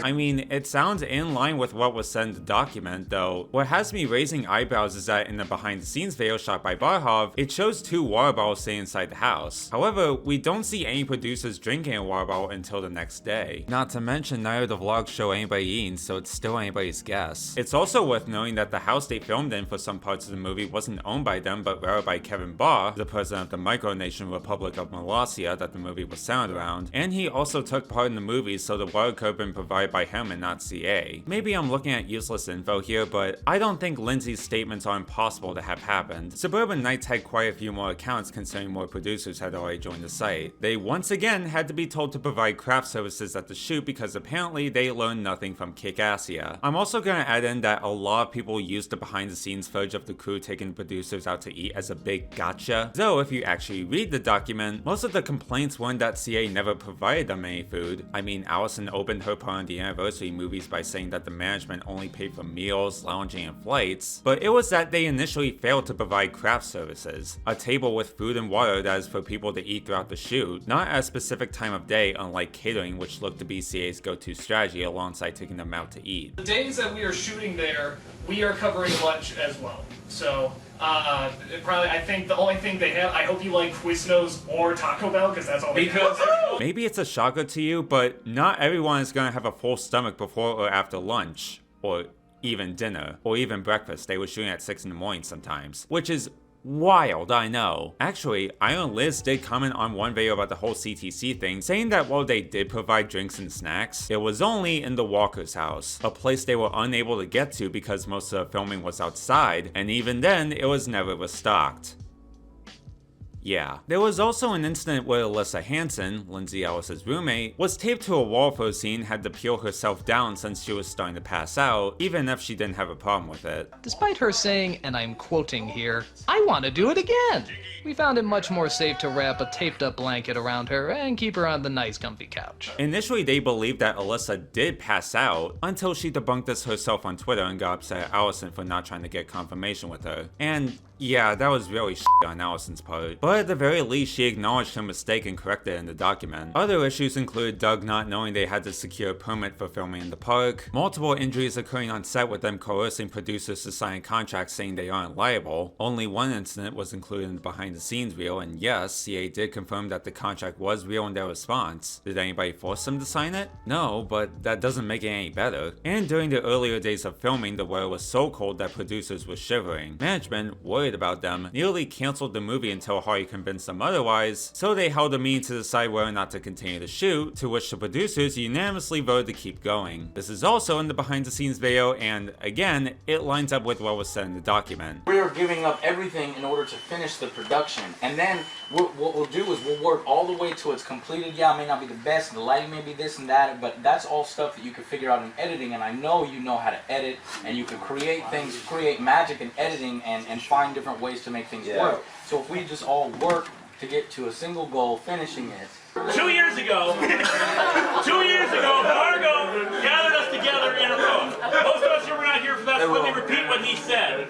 I mean, it sounds in line with what was said in the document, though. What has me raising eyebrows is that in the behind the scenes video shot by Barhov, it shows 2 water bottles sitting inside the house. However, we don't see any producers drinking a water bottle until the next day. Not to mention, neither of the vlogs show anybody eating, so it's still anybody's guess. It's also worth knowing that the house they filmed in for some parts of the movie wasn't owned by them, but rather by Kevin Barr, the president of the micronation Republic of Molossia that the movie was centered around, and he also took part in the movie, so the water could have been provided by him and not CA. Maybe I'm looking at useless info here, but I don't think Lindsay's statements are impossible to have happened. Suburban Nights had quite a few more accounts considering more producers had already joined the site. They once again had to be told to provide craft services at the shoot because apparently they learned nothing from Kikassia. I'm also gonna add in that a lot of people used the behind the scenes footage of the crew taking producers out to eat as a big gotcha. Though if you actually read the document, most of the complaints weren't that CA never provided them any food. I mean, Allison opened her part on the anniversary movies by saying that the management only paid for meals, lounging, and flights, but it was that they initially failed to provide craft services. A table with food and water that is for people to eat throughout the shoot, not at a specific time of day unlike catering, which looked to be CA's go-to strategy alongside taking them out to eat. The days that we are shooting there, we are covering lunch as well. So, probably, I think the only thing they have, I hope you like Quiznos or Taco Bell, because that's all they have. Maybe it's a shocker to you, but not everyone is gonna have a full stomach before or after lunch, or even dinner, or even breakfast. They were shooting at 6 in the morning sometimes, which is wild, I know. Actually, Iron Liz did comment on one video about the whole CTC thing, saying that while they did provide drinks and snacks, it was only in the Walker's house, a place they were unable to get to because most of the filming was outside, and even then, it was never restocked. Yeah. There was also an incident where Alyssa Hansen, Lindsay Ellis's roommate, was taped to a wall for a scene, had to peel herself down since she was starting to pass out, even if she didn't have a problem with it. Despite her saying, and I'm quoting here, "I want to do it again," we found it much more safe to wrap a taped up blanket around her and keep her on the nice comfy couch. Initially, they believed that Alyssa did pass out until she debunked this herself on Twitter and got upset at Allison for not trying to get confirmation with her. And yeah, that was really shit on Allison's part. But at the very least, she acknowledged her mistake and corrected it in the document. Other issues include Doug not knowing they had to secure a permit for filming in the park, multiple injuries occurring on set with them coercing producers to sign contracts saying they aren't liable. Only one incident was included in the behind the scenes reel, and yes, CA did confirm that the contract was real in their response. Did anybody force them to sign it? No, but that doesn't make it any better. And during the earlier days of filming, the weather was so cold that producers were shivering. Management, worried about them, nearly canceled the movie until Hardy convinced them otherwise, so they held a meeting to decide whether or not to continue to shoot, to which the producers unanimously voted to keep going. This is also in the behind the scenes video, and again, it lines up with what was said in the document. We are giving up everything in order to finish the production, and then what we'll do is we'll work all the way till it's completed. Yeah, it may not be the best, the lighting may be this and that, but that's all stuff that you can figure out in editing, and I know you know how to edit, and you can create things, create magic in editing, and find different ways to make things work. So if we just all work to get to a single goal, finishing it. 2 years ago, Margot gathered us together in a room. Most of us here were not here for that, so let me repeat what he said.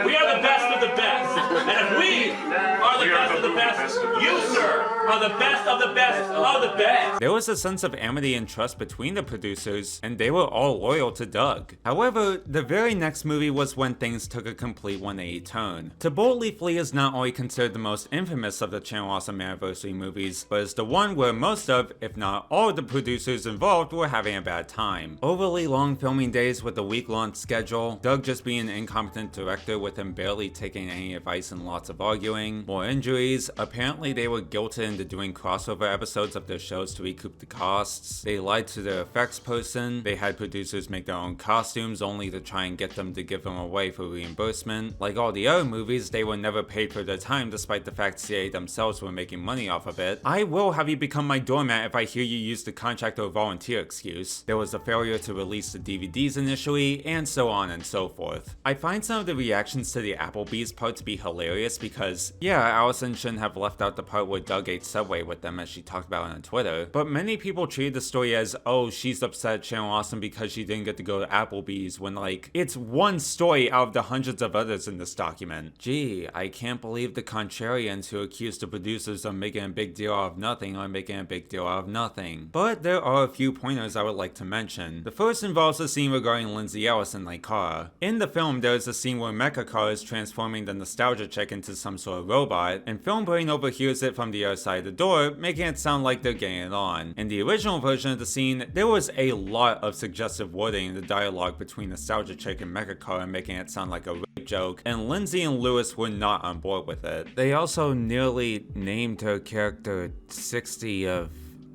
We are the best of the best. And if we are the best of the best, you, sir, are the best of the best of the best. There was a sense of amity and trust between the producers, and they were all loyal to Doug. However, the very next movie was when things took a complete 180 turn. To Boldly Flee is not only considered the most infamous of the Channel Awesome Anniversary movies, but is the one where most of, if not all of the producers involved were having a bad time. Overly long filming days with a week-long schedule, Doug just being an incompetent director with him barely taking any advice and lots of arguing, more injuries, apparently they were guilted into doing crossover episodes of their shows to recoup the costs, they lied to their effects person, they had producers make their own costumes only to try and get them to give them away for reimbursement. Like all the other movies, they were never paid for their time despite the fact CA themselves were making money off of it. I will have you become my doormat if I hear you use the contract or volunteer excuse. There was a failure to release the DVDs initially, and so on and so forth. I find some of the reactions to the Applebee's part to be hilarious because, yeah, Allison shouldn't have left out the part where Doug ate Subway with them as she talked about it on Twitter, but many people treated the story as, oh, she's upset at Channel Awesome because she didn't get to go to Applebee's, when like, it's one story out of the hundreds of others in this document. Gee, I can't believe the contrarians who accused the producers of making a big deal out of nothing are making a big deal out of nothing. But there are a few pointers I would like to mention. The first involves a scene regarding Lindsay Ellis and Kara. In the film, there is a scene where Mecha Kara is transforming the nostalgia chick into some sort of robot, and Film Brain overhears it from the other side of the door, making it sound like they're getting it on. In the original version of the scene, there was a lot of suggestive wording in the dialogue between nostalgia chick and Mecha Kara, making it sound like a rape joke, and Lindsay and Lewis were not on board with it. They also nearly named her character 60 of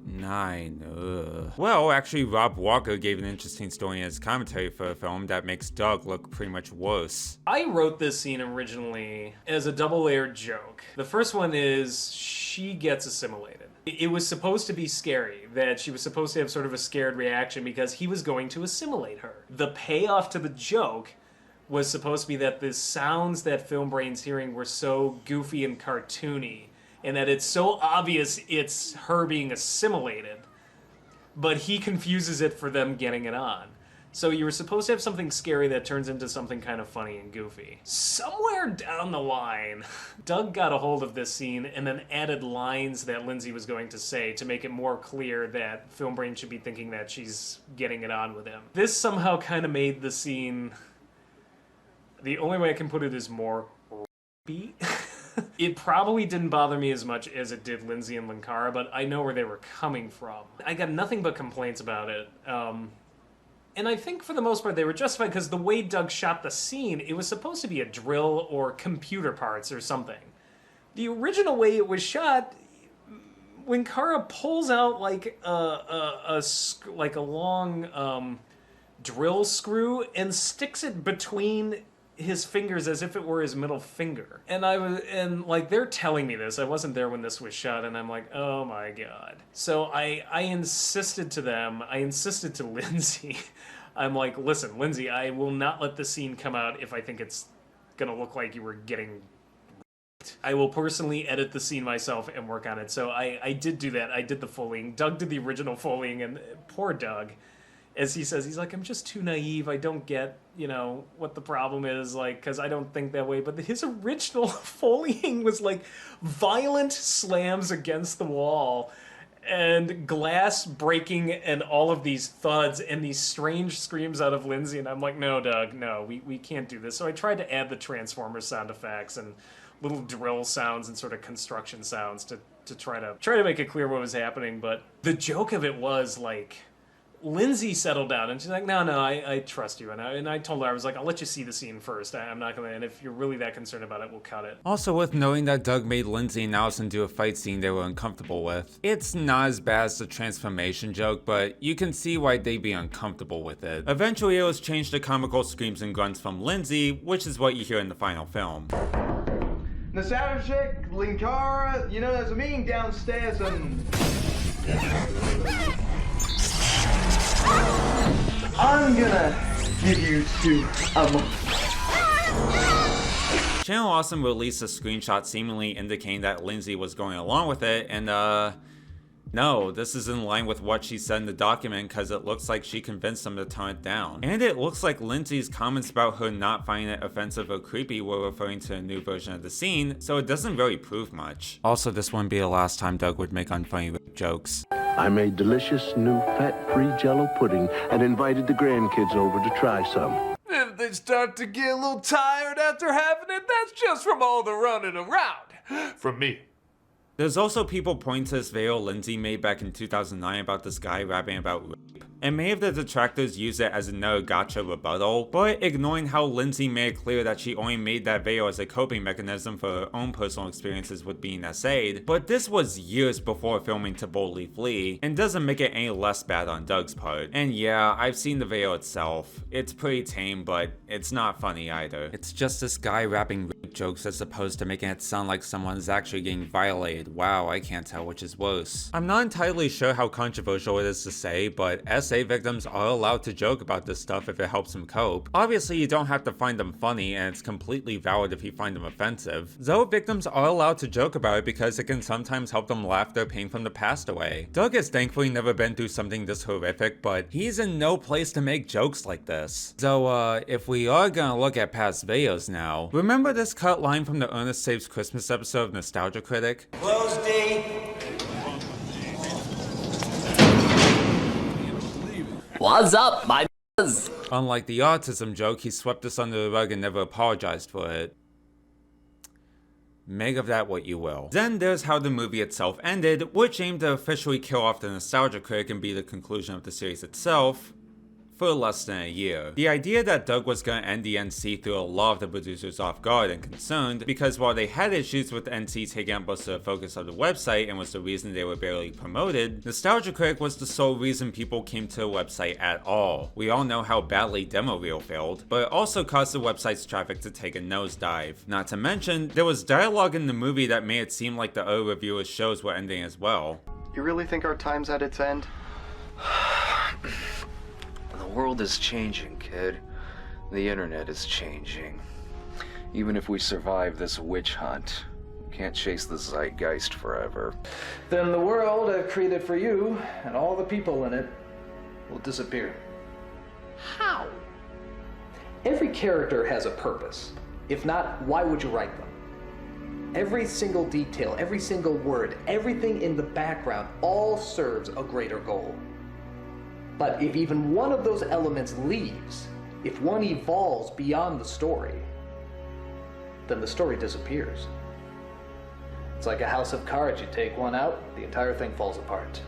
9. Ugh. Well, actually, Rob Walker gave an interesting story in his commentary for the film that makes Doug look pretty much worse. I wrote this scene originally as a double-layered joke. The first one is she gets assimilated. It was supposed to be scary, that she was supposed to have sort of a scared reaction because he was going to assimilate her. The payoff to the joke was supposed to be that the sounds that Film Brain's hearing were so goofy and cartoony, and that it's so obvious it's her being assimilated, but he confuses it for them getting it on. So you were supposed to have something scary that turns into something kind of funny and goofy. Somewhere down the line, Doug got a hold of this scene and then added lines that Lindsay was going to say to make it more clear that Film Brain should be thinking that she's getting it on with him. This somehow kind of made the scene, the only way I can put it is more rapey. It probably didn't bother me as much as it did Lindsay and Linkara, but I know where they were coming from. I got nothing but complaints about it. And I think for the most part they were justified because the way Doug shot the scene, it was supposed to be a drill or computer parts or something. The original way it was shot, when Kara pulls out like a long drill screw and sticks it between his fingers as if it were his middle finger. And like, they're telling me this. I wasn't there when this was shot, and I'm like, oh my God. So I insisted to them, I insisted to Lindsay, I'm like, listen, Lindsay, I will not let the scene come out if I think it's gonna look like you were getting raped. I will personally edit the scene myself and work on it. So I did do that. I did the Foleying. Doug did the original Foleying, and poor Doug, as he says, he's like, I'm just too naive. I don't get, you know, what the problem is, like, because I don't think that way. But his original Foleying was like violent slams against the wall and glass breaking and all of these thuds and these strange screams out of Lindsay. And I'm like, no, Doug, no, we can't do this. So I tried to add the Transformer sound effects and little drill sounds and sort of construction sounds to try to make it clear what was happening. But the joke of it was, like, Lindsay settled down and she's like, no, I trust you. And I told her, I was like, I'll let you see the scene first. I'm not gonna, and if you're really that concerned about it, we'll cut it. Also, with knowing that Doug made Lindsay and Allison do a fight scene they were uncomfortable with, it's not as bad as the transformation joke, but you can see why they'd be uncomfortable with it. Eventually, it was changed to comical screams and grunts from Lindsay, which is what you hear in the final film. Nostalgic, Linkara, you know, there's a meeting downstairs and... I'm gonna give you 2 a month. Channel Awesome released a screenshot seemingly indicating that Lindsay was going along with it, and no, this is in line with what she said in the document because it looks like she convinced them to tone it down. And it looks like Lindsay's comments about her not finding it offensive or creepy were referring to a new version of the scene, so it doesn't really prove much. Also, this wouldn't be the last time Doug would make unfunny rape jokes. I made delicious new fat-free Jell-O pudding and invited the grandkids over to try some. If they start to get a little tired after having it, that's just from all the running around. From me. There's also people pointing to this video Lindsay made back in 2009 about this guy rapping about rape, and many of the detractors use it as another gotcha rebuttal, but ignoring how Lindsay made it clear that she only made that video as a coping mechanism for her own personal experiences with being essayed, but this was years before filming To Boldly Flee, and doesn't make it any less bad on Doug's part. And yeah, I've seen the video itself. It's pretty tame, but it's not funny either. It's just this guy rapping rape jokes as opposed to making it sound like someone is actually getting violated. Wow, I can't tell which is worse. I'm not entirely sure how controversial it is to say, but SA victims are allowed to joke about this stuff if it helps them cope. Obviously, you don't have to find them funny, and it's completely valid if you find them offensive. Though victims are allowed to joke about it because it can sometimes help them laugh their pain from the past away. Doug has thankfully never been through something this horrific, but he's in no place to make jokes like this. So, if we are gonna look at past videos now, remember this cut line from the Ernest Saves Christmas episode of Nostalgia Critic? Close D. What's up, my buzz? Unlike the autism joke, he swept this under the rug and never apologized for it. Make of that what you will. Then there's how the movie itself ended, which aimed to officially kill off the Nostalgia Critic and be the conclusion of the series itself, for less than a year. The idea that Doug was gonna end the NC threw a lot of the producers off guard and concerned, because while they had issues with the NC taking up most of the focus of the website and was the reason they were barely promoted, Nostalgia Critic was the sole reason people came to the website at all. We all know how badly Demo Reel failed, but it also caused the website's traffic to take a nosedive. Not to mention, there was dialogue in the movie that made it seem like the other reviewers' shows were ending as well. You really think our time's at its end? The world is changing, kid. The internet is changing. Even if we survive this witch hunt, we can't chase the zeitgeist forever. Then the world I've created for you and all the people in it will disappear. How? Every character has a purpose. If not, why would you write them? Every single detail, every single word, everything in the background all serves a greater goal. But if even one of those elements leaves, if one evolves beyond the story, then the story disappears. It's like a house of cards. You take one out, the entire thing falls apart.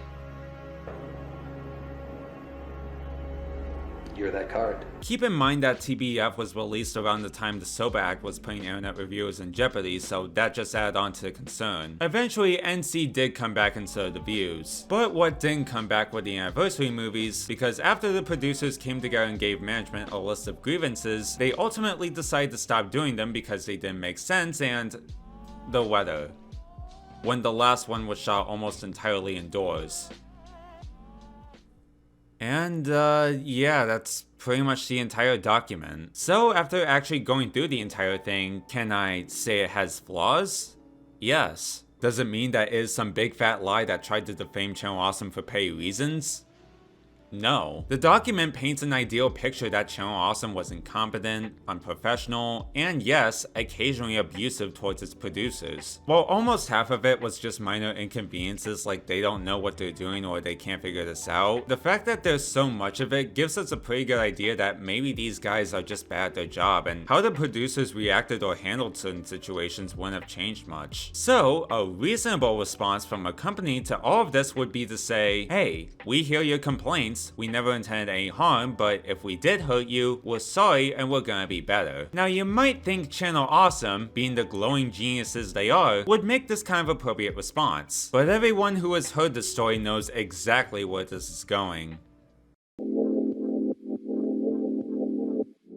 You're that card. Keep in mind that TBF was released around the time the Sober Act was putting internet reviewers in jeopardy, so that just added on to the concern. Eventually, NC did come back into the views. But what didn't come back were the anniversary movies, because after the producers came together and gave management a list of grievances, they ultimately decided to stop doing them because they didn't make sense, and the weather. When the last one was shot almost entirely indoors. And yeah, that's pretty much the entire document. So after actually going through the entire thing, can I say it has flaws? Yes. Does it mean that it is some big fat lie that tried to defame Channel Awesome for petty reasons? No. The document paints an ideal picture that Channel Awesome was incompetent, unprofessional, and yes, occasionally abusive towards its producers. While almost half of it was just minor inconveniences like they don't know what they're doing or they can't figure this out, the fact that there's so much of it gives us a pretty good idea that maybe these guys are just bad at their job, and how the producers reacted or handled certain situations wouldn't have changed much. So, a reasonable response from a company to all of this would be to say, hey, we hear your complaints, we never intended any harm, but if we did hurt you, we're sorry and we're gonna be better. Now you might think Channel Awesome, being the glowing geniuses they are, would make this kind of appropriate response. But everyone who has heard the story knows exactly where this is going.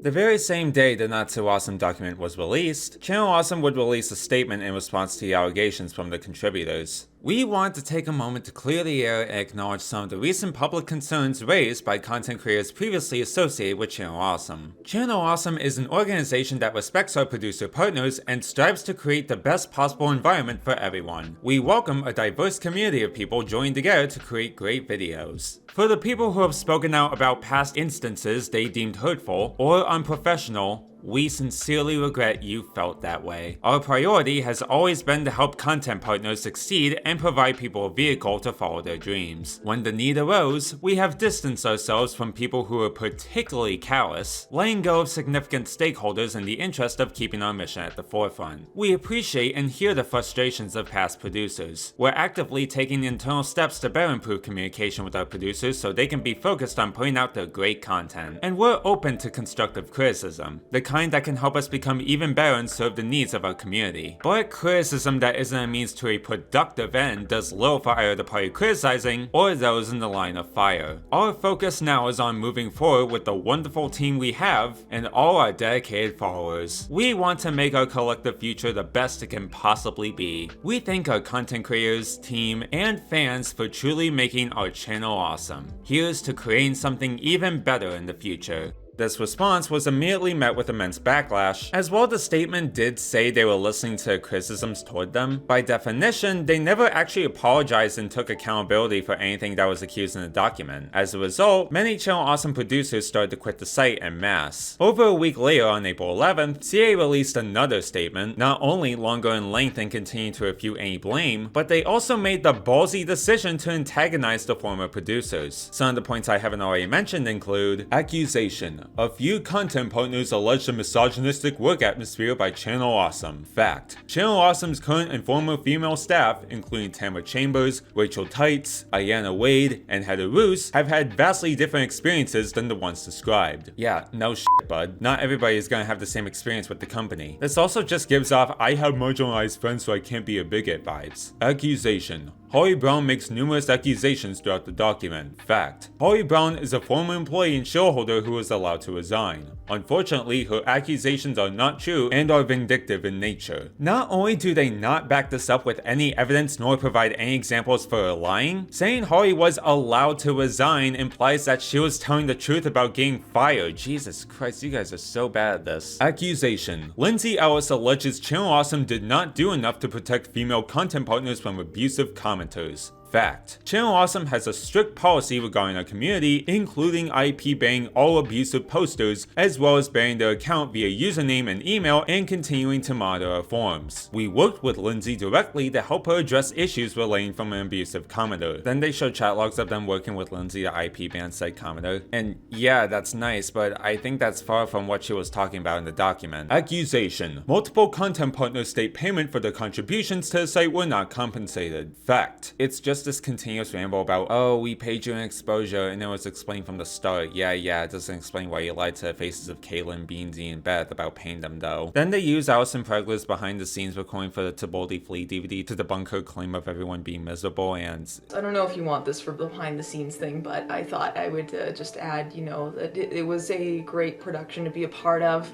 The very same day the Not So Awesome document was released, Channel Awesome would release a statement in response to the allegations from the contributors. We want to take a moment to clear the air and acknowledge some of the recent public concerns raised by content creators previously associated with Channel Awesome. Channel Awesome is an organization that respects our producer partners and strives to create the best possible environment for everyone. We welcome a diverse community of people joining together to create great videos. For the people who have spoken out about past instances they deemed hurtful or unprofessional, we sincerely regret you felt that way. Our priority has always been to help content partners succeed and provide people a vehicle to follow their dreams. When the need arose, we have distanced ourselves from people who are particularly callous, letting go of significant stakeholders in the interest of keeping our mission at the forefront. We appreciate and hear the frustrations of past producers. We're actively taking internal steps to better improve communication with our producers so they can be focused on putting out their great content. And we're open to constructive criticism. The kind that can help us become even better and serve the needs of our community. But criticism that isn't a means to a productive end does little for either the party criticizing or those in the line of fire. Our focus now is on moving forward with the wonderful team we have and all our dedicated followers. We want to make our collective future the best it can possibly be. We thank our content creators, team, and fans for truly making our channel awesome. Here's to creating something even better in the future. This response was immediately met with immense backlash. As while the statement did say they were listening to criticisms toward them, by definition, they never actually apologized and took accountability for anything that was accused in the document. As a result, many Channel Awesome producers started to quit the site en masse. Over a week later, on April 11th, CA released another statement, not only longer in length and continuing to refute any blame, but they also made the ballsy decision to antagonize the former producers. Some of the points I haven't already mentioned include accusation. A few content partners alleged a misogynistic work atmosphere by Channel Awesome. Fact. Channel Awesome's current and former female staff, including Tamara Chambers, Rachel Tights, Ayana Wade, and Heather Roos, have had vastly different experiences than the ones described. Yeah, no shit, bud. Not everybody is gonna have the same experience with the company. This also just gives off I have marginalized friends so I can't be a bigot vibes. Accusation. Holly Brown makes numerous accusations throughout the document. Fact. Holly Brown is a former employee and shareholder who was allowed to resign. Unfortunately, her accusations are not true and are vindictive in nature. Not only do they not back this up with any evidence nor provide any examples for her lying, saying Holly was allowed to resign implies that she was telling the truth about getting fired. Jesus Christ, you guys are so bad at this. Accusation. Lindsay Ellis alleges Channel Awesome did not do enough to protect female content partners from abusive commenters. Fact. Channel Awesome has a strict policy regarding our community, including IP banning all abusive posters, as well as banning their account via username and email and continuing to monitor our forums. We worked with Lindsay directly to help her address issues relating from an abusive commenter. Then they showed chat logs of them working with Lindsay to IP ban said commenter. And yeah, that's nice, but I think that's far from what she was talking about in the document. Accusation. Multiple content partners state payment for their contributions to the site were not compensated. Fact. It's just just this continuous ramble about, oh, we paid you an exposure, and it was explained from the start. Yeah, it doesn't explain why you lied to the faces of Caitlin, Beansy, and Beth about paying them though. Then they use Alison Pregler's behind the scenes recording for the Tibaldi Flea DVD to debunk her claim of everyone being miserable, and I don't know if you want this for the behind the scenes thing, but I thought I would just add, you know, that it was a great production to be a part of.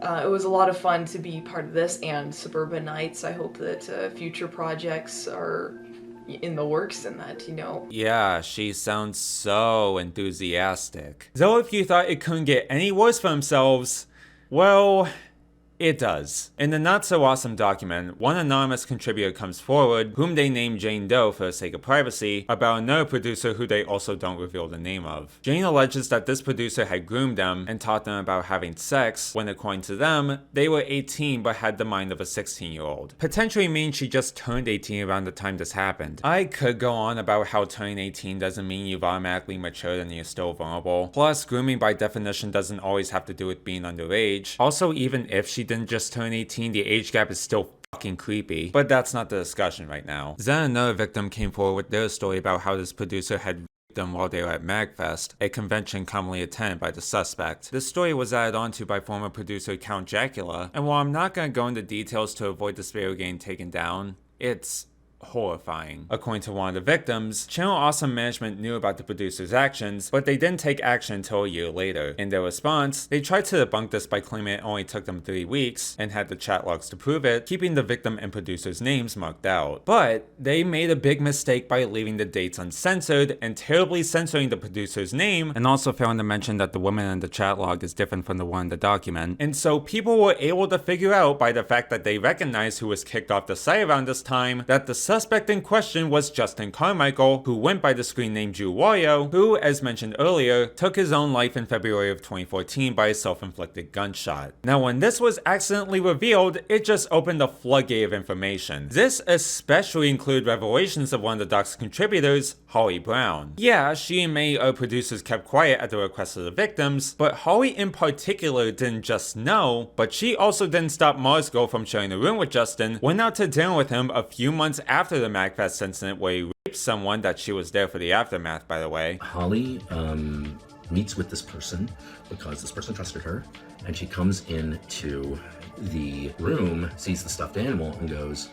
It was a lot of fun to be part of this and Suburban Nights. I hope that future projects are in the works and that, you know. Yeah, she sounds so enthusiastic. So if you thought it couldn't get any worse for themselves, well, it does. In the not-so-awesome document, one anonymous contributor comes forward, whom they name Jane Doe for the sake of privacy, about another producer who they also don't reveal the name of. Jane alleges that this producer had groomed them and taught them about having sex, when according to them, they were 18 but had the mind of a 16-year-old. Potentially means she just turned 18 around the time this happened. I could go on about how turning 18 doesn't mean you've automatically matured and you're still vulnerable. Plus, grooming by definition doesn't always have to do with being underage. Also, even if she didn't just turn 18, the age gap is still fucking creepy. But that's not the discussion right now. Then another victim came forward with their story about how this producer had raped them while they were at MagFest, a convention commonly attended by the suspect. This story was added onto by former producer Count Jacula, and while I'm not gonna go into details to avoid this video getting taken down, it's horrifying. According to one of the victims, Channel Awesome Management knew about the producer's actions, but they didn't take action until a year later. In their response, they tried to debunk this by claiming it only took them 3 weeks, and had the chat logs to prove it, keeping the victim and producer's names marked out. But they made a big mistake by leaving the dates uncensored, and terribly censoring the producer's name, and also failing to mention that the woman in the chat log is different from the one in the document. And so people were able to figure out by the fact that they recognized who was kicked off the site around this time, that the suspect in question was Justin Carmichael, who went by the screen name Drew Wario, who, as mentioned earlier, took his own life in February of 2014 by a self-inflicted gunshot. Now, when this was accidentally revealed, it just opened a floodgate of information. This especially included revelations of one of the doc's contributors, Holly Brown. Yeah, she and many other producers kept quiet at the request of the victims, but Holly in particular didn't just know, but she also didn't stop Mars Girl from sharing a room with Justin, went out to dinner with him a few months after the MagFest incident where he raped someone that she was there for the aftermath, by the way. Holly meets with this person because this person trusted her, and she comes into the room, sees the stuffed animal, and goes,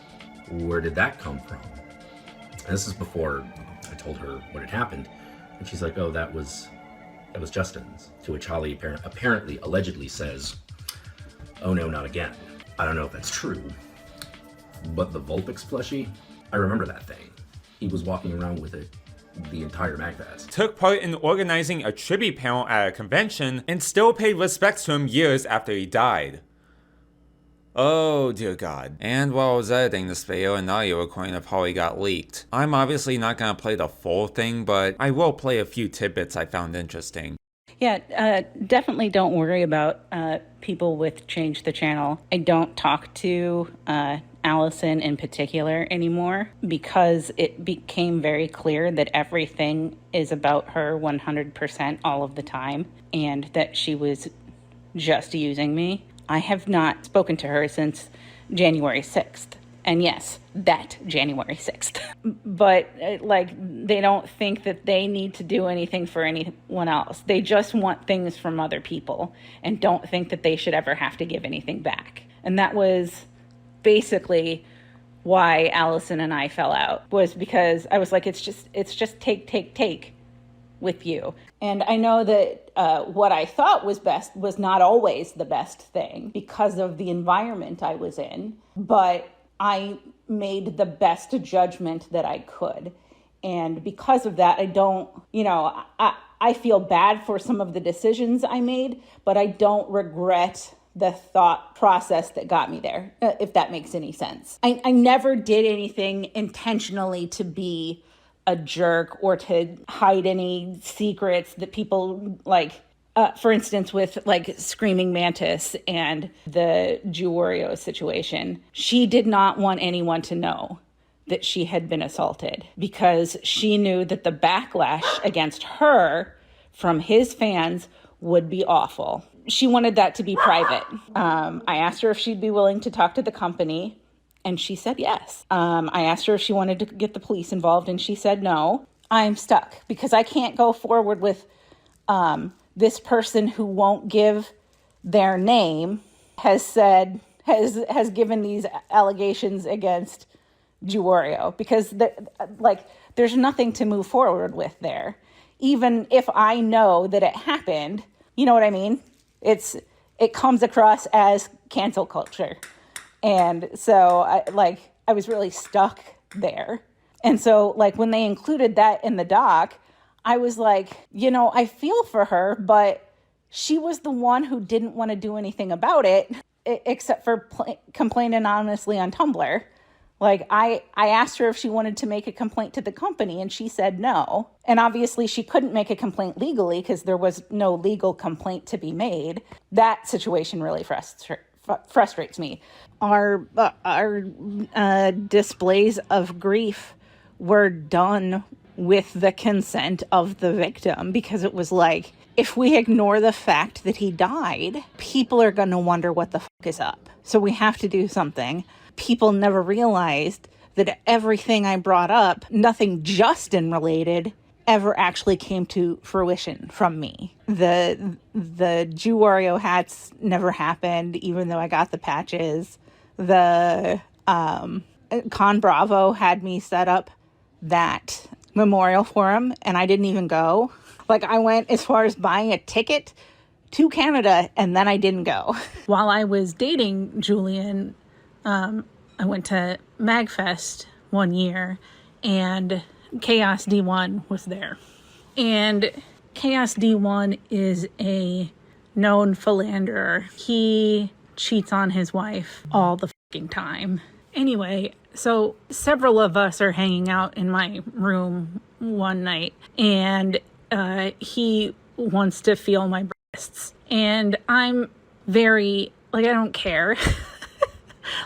"Where did that come from?" And this is before I told her what had happened, and she's like, "Oh, that was Justin's." To which Holly apparently, allegedly says, "Oh no, not again." I don't know if that's true, but the Vulpix plushie, I remember that thing. He was walking around with it the entire MagFest. Took part in organizing a tribute panel at a convention, and still paid respects to him years after he died. Oh dear God. And while I was editing this video, an audio recording of Holly got leaked. I'm obviously not gonna play the full thing, but I will play a few tidbits I found interesting. Yeah, definitely don't worry about people with Change the Channel. I don't talk to Allison in particular anymore because it became very clear that everything is about her 100% all of the time, and that she was just using me. I have not spoken to her since January 6th. And yes, that January 6th. But like, they don't think that they need to do anything for anyone else. They just want things from other people and don't think that they should ever have to give anything back. And that was basically why Allison and I fell out, was because I was like, it's just take with you. And I know that what I thought was best was not always the best thing because of the environment I was in, but I made the best judgment that I could. And because of that, I don't, I feel bad for some of the decisions I made, but I don't regret the thought process that got me there, if that makes any sense. I never did anything intentionally to be a jerk or to hide any secrets that people like. For instance, with like Screaming Mantis and the Juwario situation, she did not want anyone to know that she had been assaulted because she knew that the backlash against her from his fans would be awful. She wanted that to be private. I asked her if she'd be willing to talk to the company, And she said yes. I asked her if she wanted to get the police involved, and she said no. I'm stuck because I can't go forward with this person who won't give their name has given these allegations against Giorgio, because there's nothing to move forward with there. Even if I know that it happened, you know what I mean? It comes across as cancel culture. And so I was really stuck there. And so when they included that in the doc, I was like, I feel for her, but she was the one who didn't want to do anything about it except for complain anonymously on Tumblr. I asked her if she wanted to make a complaint to the company, and she said no. And obviously she couldn't make a complaint legally because there was no legal complaint to be made. That situation really frustrates me. Our displays of grief were done with the consent of the victim, because it was like, if we ignore the fact that he died, people are going to wonder what the fuck is up. So we have to do something. People never realized that everything I brought up, nothing Justin related, ever actually came to fruition from me. The Jew Oreo hats never happened, even though I got the patches. The Con Bravo had me set up that memorial for him, and I didn't even go. I went as far as buying a ticket to Canada, and then I didn't go. While I was dating Julian, I went to MagFest one year, and Chaos D1 was there. And Chaos D1 is a known philanderer. He cheats on his wife all the fucking time. Anyway, so several of us are hanging out in my room one night, and he wants to feel my breasts. And I'm very, I don't care.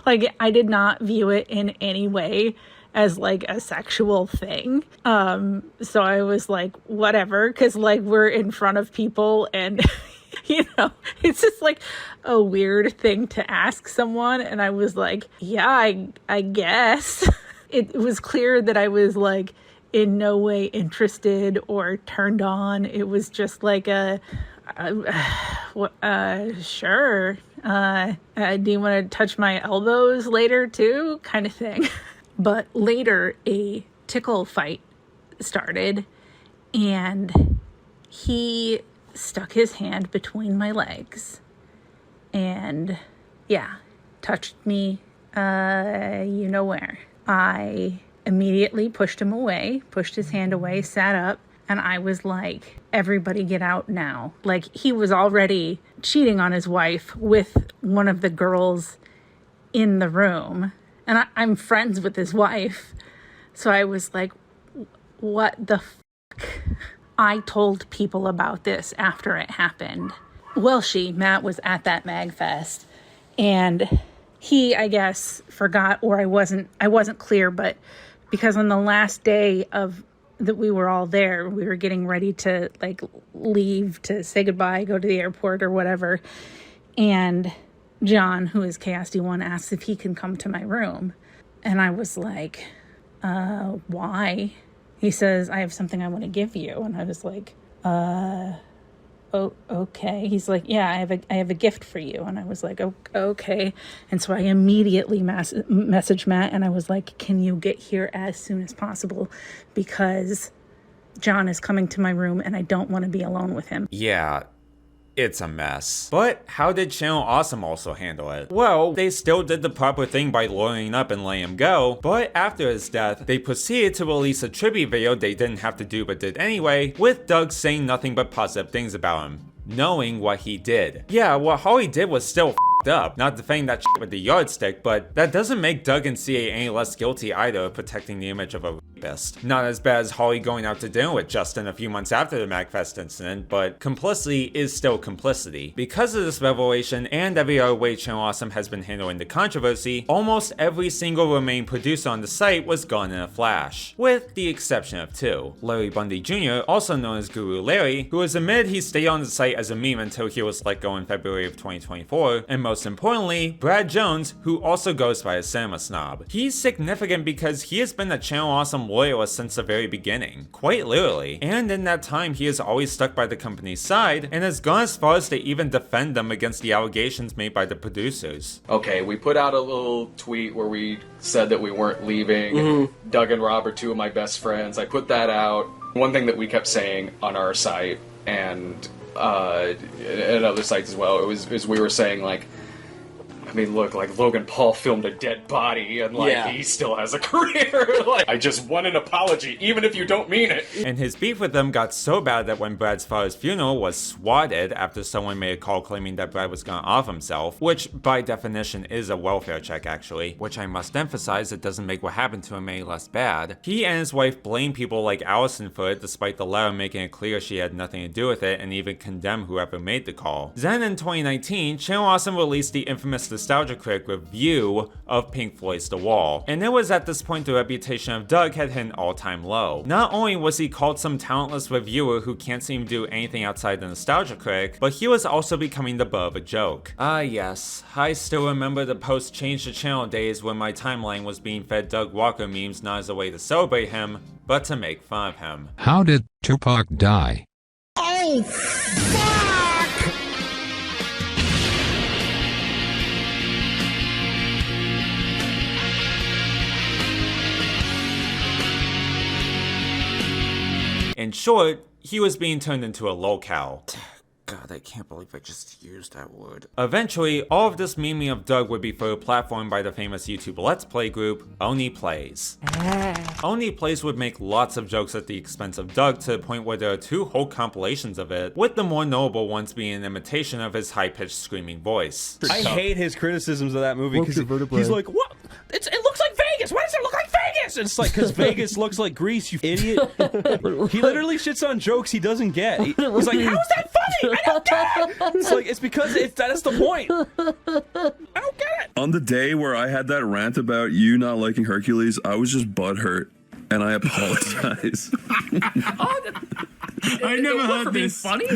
I did not view it in any way as a sexual thing. So I was like, whatever, because we're in front of people, and it's just a weird thing to ask someone. And I was like, yeah, I guess. It was clear that I was in no way interested or turned on. It was just sure. Do you want to touch my elbows later too? Kind of thing. But later a tickle fight started, and he stuck his hand between my legs and touched me, you know where. I immediately pushed him away, pushed his hand away, sat up, and I was like, everybody get out now. He was already cheating on his wife with one of the girls in the room. And I'm friends with his wife. So I was like, what the fuck? I told people about this after it happened. Well, Matt was at that MagFest, and he, I guess, forgot, or I wasn't clear, but because on the last day that we were all there, we were getting ready to leave to say goodbye, go to the airport or whatever. And John, who is Chaos D1, asked if he can come to my room. And I was like, why? He says, I have something I want to give you. And I was like, oh, okay. He's like, yeah, I have a gift for you. And I was like, okay. And so I immediately messaged Matt, and I was like, can you get here as soon as possible? Because John is coming to my room and I don't want to be alone with him. Yeah, it's a mess. But how did Channel Awesome also handle it? Well, they still did the proper thing by lawyering up and letting him go, but after his death, they proceeded to release a tribute video they didn't have to do but did anyway, with Doug saying nothing but positive things about him, knowing what he did. Yeah, what Holly did was still f***ed up, not defending that shit with the yardstick, but that doesn't make Doug and CA any less guilty either of protecting the image of a rapist. Not as bad as Holly going out to dinner with Justin a few months after the MagFest incident, but complicity is still complicity. Because of this revelation and every other way Channel Awesome has been handling the controversy, almost every single remaining producer on the site was gone in a flash, with the exception of two. Larry Bundy Jr., also known as Guru Larry, who has admitted he stayed on the site as a meme until he was let go in February of 2024, and most importantly, Brad Jones, who also goes by a cinema snob. He's significant because he has been a Channel Awesome loyalist since the very beginning, quite literally, and in that time he has always stuck by the company's side and has gone as far as to even defend them against the allegations made by the producers. Okay, we put out a little tweet where we said that we weren't leaving. Doug and Rob are two of my best friends. I put that out. One thing that we kept saying on our site and at other sites as well, is we were saying, like, I mean, look, like, Logan Paul filmed a dead body, and, like, he still has a career. Like, I just want an apology, even if you don't mean it. And his beef with them got so bad that when Brad's father's funeral was swatted after someone made a call claiming that Brad was gonna off himself, which by definition is a welfare check actually, which I must emphasize it doesn't make what happened to him any less bad, he and his wife blamed people like Allison for it, despite the letter making it clear she had nothing to do with it, and even condemned whoever made the call. Then in 2019, Channel Awesome released the infamous Nostalgia Critic review of Pink Floyd's The Wall, and it was at this point the reputation of Doug had hit an all-time low. Not only was he called some talentless reviewer who can't seem to do anything outside the Nostalgia Critic, but he was also becoming the butt of a joke. Ah yes, I still remember the post-Change the Channel days when my timeline was being fed Doug Walker memes not as a way to celebrate him, but to make fun of him. How did Tupac die? Oh, fuck! In short, he was being turned into a lolcow. God, I can't believe I just used that word. Eventually, all of this memeing of Doug would be further platformed by the famous YouTube Let's Play group, Oni Plays. Oni Plays would make lots of jokes at the expense of Doug to the point where there are two whole compilations of it, with the more notable ones being an imitation of his high-pitched screaming voice. I hate his criticisms of that movie because he's like, what? It looks like Vegas! Why does it look like Vegas? And it's like, because Vegas looks like Greece, you idiot. He literally shits on jokes he doesn't get. He's like, how is that funny? I don't get it! It's like, it's because that is the point. I don't get it! On the day where I had that rant about you not liking Hercules, I was just butthurt, and I apologize. I never heard this. Funny?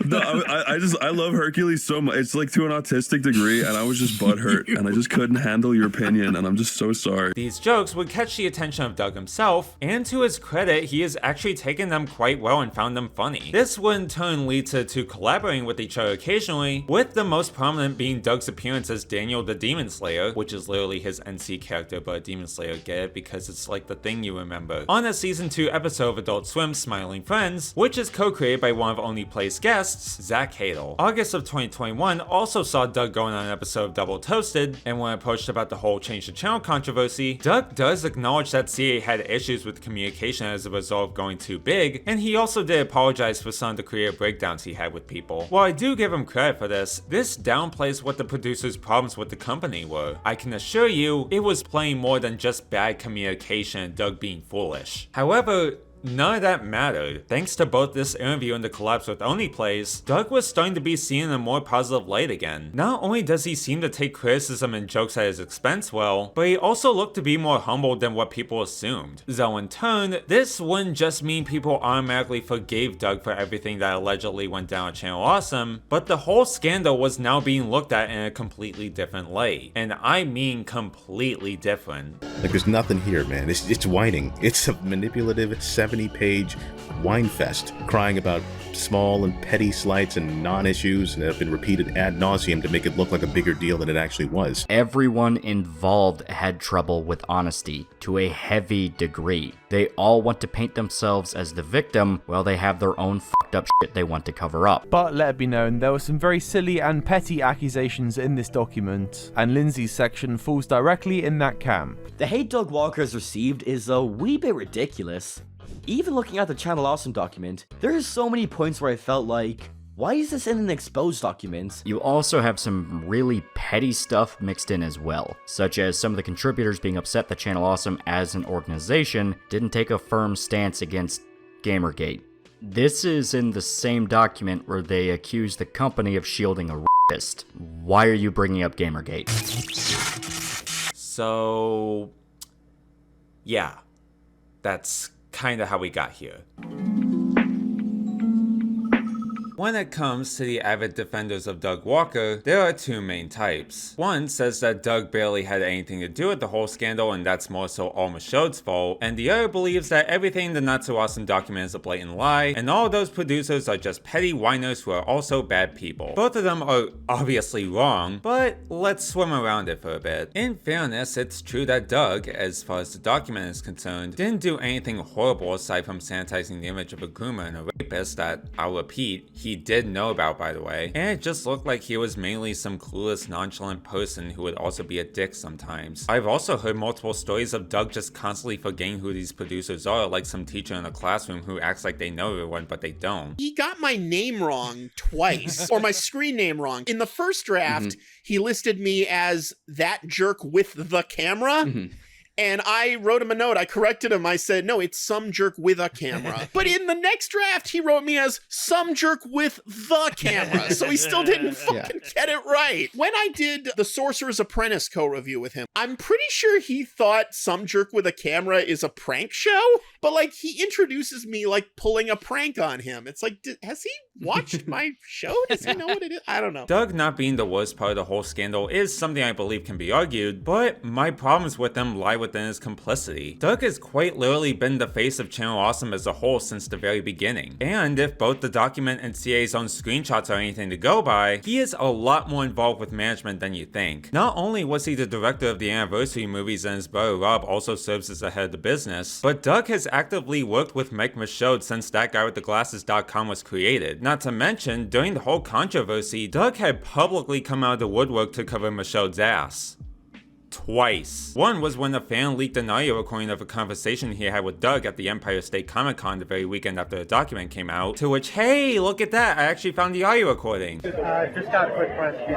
No, I love Hercules so much. It's like to an autistic degree, and I was just butthurt, and I just couldn't handle your opinion, and I'm just so sorry. These jokes would catch the attention of Doug himself, and to his credit, he has actually taken them quite well and found them funny. This would in turn lead to two collaborating with each other occasionally, with the most prominent being Doug's appearance as Daniel the Demon Slayer, which is literally his NC character, but Demon Slayer, get it? Because it's like the thing you remember. On a season 2 episode of Adult Swim's Smiling Friends, which is co-created by one of Only Play's guests, Zach Hadel. August of 2021 also saw Doug going on an episode of Double Toasted, and when approached about the whole Change the Channel controversy, Doug does acknowledge that CA had issues with communication as a result of going too big, and he also did apologize for some of the creative breakdowns he had with people. While I do give him credit for this downplays what the producers' problems with the company were. I can assure you, it was playing more than just bad communication and Doug being foolish. However, none of that mattered. Thanks to both this interview and the collapse with Oni Plays, Doug was starting to be seen in a more positive light again. Not only does he seem to take criticism and jokes at his expense well, but he also looked to be more humble than what people assumed. So in turn, this wouldn't just mean people automatically forgave Doug for everything that allegedly went down at Channel Awesome, but the whole scandal was now being looked at in a completely different light. And I mean completely different. Like, there's nothing here, man. It's whining. It's a manipulative 70-page whine fest, crying about small and petty slights and non-issues that have been repeated ad nauseum to make it look like a bigger deal than it actually was. Everyone involved had trouble with honesty to a heavy degree. They all want to paint themselves as the victim while they have their own fucked up shit they want to cover up. But let it be known, there were some very silly and petty accusations in this document, and Lindsay's section falls directly in that camp. The hate Doug Walker has received is a wee bit ridiculous. Even looking at the Channel Awesome document, there are so many points where I felt like, Why is this in an exposed document? You also have some really petty stuff mixed in as well, such as some of the contributors being upset that Channel Awesome as an organization didn't take a firm stance against Gamergate. This is in the same document where they accuse the company of shielding a rapist. Why are you bringing up Gamergate? So, yeah, that's kind of how we got here. When it comes to the avid defenders of Doug Walker, there are two main types. One says that Doug barely had anything to do with the whole scandal and that's more so all Michaud's fault, and the other believes that everything in the Not So Awesome document is a blatant lie, and all those producers are just petty whiners who are also bad people. Both of them are obviously wrong, but let's swim around it for a bit. In fairness, it's true that Doug, as far as the document is concerned, didn't do anything horrible aside from sanitizing the image of a groomer and a rapist that, I'll repeat, he did know about, by the way, and it just looked like he was mainly some clueless, nonchalant person who would also be a dick sometimes. I've also heard multiple stories of Doug just constantly forgetting who these producers are, like some teacher in a classroom who acts like they know everyone but they don't. He got my name wrong twice, or my screen name wrong. In the first draft, he listed me as that jerk with the camera. And I wrote him a note. I corrected him. I said, no, it's some jerk with a camera. But in the next draft, he wrote me as some jerk with the camera. So he still didn't fucking get it right. When I did the Sorcerer's Apprentice co-review with him, I'm pretty sure he thought some jerk with a camera is a prank show. But like, he introduces me like pulling a prank on him. It's like, has he watched my show? Does he know what it is? I don't know. Doug not being the worst part of the whole scandal is something I believe can be argued, but my problems with him lie within his complicity. Doug has quite literally been the face of Channel Awesome as a whole since the very beginning. And if both the document and CA's own screenshots are anything to go by, he is a lot more involved with management than you think. Not only was he the director of the anniversary movies and his brother Rob also serves as the head of the business, but Doug has actively worked with Mike Michaud since That Guy With The Glasses.com was created. Not to mention, during the whole controversy, Doug had publicly come out of the woodwork to cover Michaud's ass. Twice. One was when a fan leaked an audio recording of a conversation he had with Doug at the Empire State Comic Con the very weekend after the document came out, to which, hey, look at that, I actually found the audio recording. Just got a quick question.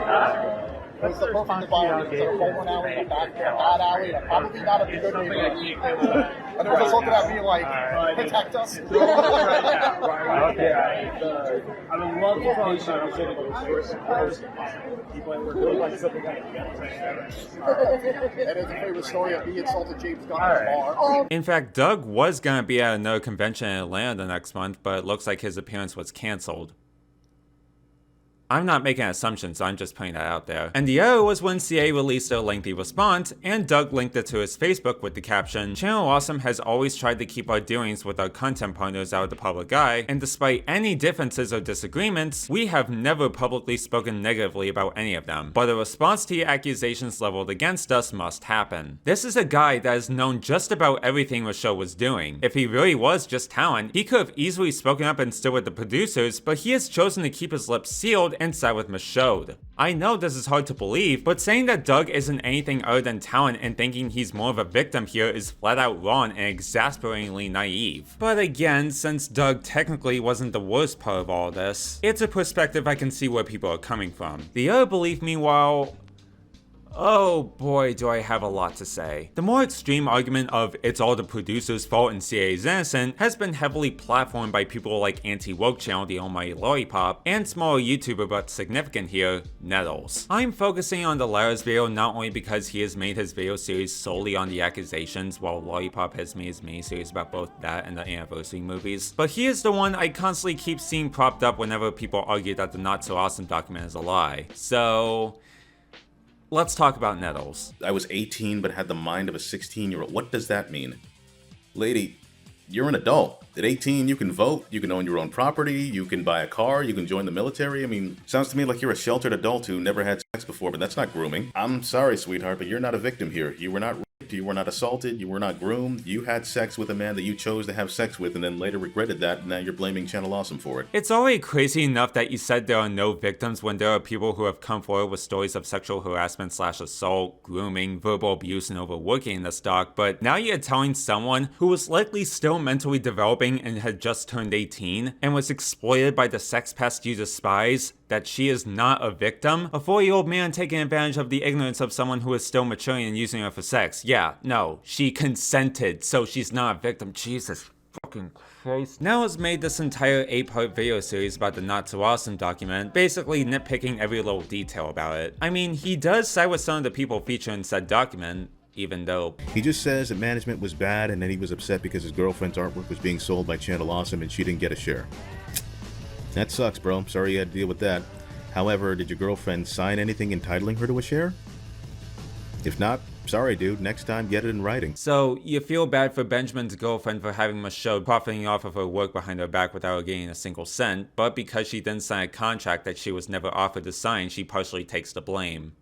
What's the perfect environment? Is it a forward alley, a bad alley, and probably not a good neighborhood? And they're just looking at me like, protect us. I would love to talk And it's a favorite story of me insulted James Gunn at the bar. In fact, Doug was gonna be at another convention in Atlanta the next month, but it looks like his appearance was cancelled. I'm not making assumptions, I'm just putting that out there. And the other was when CA released a lengthy response, and Doug linked it to his Facebook with the caption, "Channel Awesome has always tried to keep our dealings with our content partners out of the public eye, and despite any differences or disagreements, we have never publicly spoken negatively about any of them. But a response to the accusations leveled against us must happen." This is a guy that has known just about everything the show was doing. If he really was just talent, he could have easily spoken up and stood with the producers, but he has chosen to keep his lips sealed and side with Michaud. I know this is hard to believe, but saying that Doug isn't anything other than talent and thinking he's more of a victim here is flat out wrong and exasperatingly naive. But again, since Doug technically wasn't the worst part of all this, it's a perspective I can see where people are coming from. The other belief, meanwhile, oh boy, do I have a lot to say. The more extreme argument of it's all the producer's fault and CA is innocent has been heavily platformed by people like Anti-Woke Channel, the almighty Lollipop, and smaller YouTuber but significant here, Nettles. I'm focusing on the latter's video not only because he has made his video series solely on the accusations, while Lollipop has made his mini-series about both that and the anniversary movies, but he is the one I constantly keep seeing propped up whenever people argue that the Not So Awesome document is a lie. So let's talk about Nettles. I was 18 but had the mind of a 16-year-old. What does that mean? Lady, you're an adult. At 18, you can vote, you can own your own property, you can buy a car, you can join the military. I mean, sounds to me like you're a sheltered adult who never had sex before, but that's not grooming. I'm sorry, sweetheart, but you're not a victim here. You were not raped. raped, you were not assaulted, you were not groomed, you had sex with a man that you chose to have sex with and then later regretted that, and now you're blaming Channel Awesome for it. It's already crazy enough that you said there are no victims when there are people who have come forward with stories of sexual harassment / assault, grooming, verbal abuse, and overworking in this doc, but now you're telling someone who was likely still mentally developing and had just turned 18 and was exploited by the sex pest you despise that she is not a victim? A 40-year-old man taking advantage of the ignorance of someone who is still maturing and using her for sex. Yeah, no, she consented, so she's not a victim. Jesus fucking Christ. Now has made this entire 8-part video series about the Not So Awesome document, basically nitpicking every little detail about it. I mean, he does side with some of the people featured in said document, even though he just says that management was bad and then he was upset because his girlfriend's artwork was being sold by Channel Awesome and she didn't get a share. That sucks, bro. I'm sorry you had to deal with that. However, did your girlfriend sign anything entitling her to a share? If not, sorry dude, next time get it in writing. So, you feel bad for Benjamin's girlfriend for having Michelle profiting off of her work behind her back without her getting a single cent, but because she didn't sign a contract that she was never offered to sign, she partially takes the blame.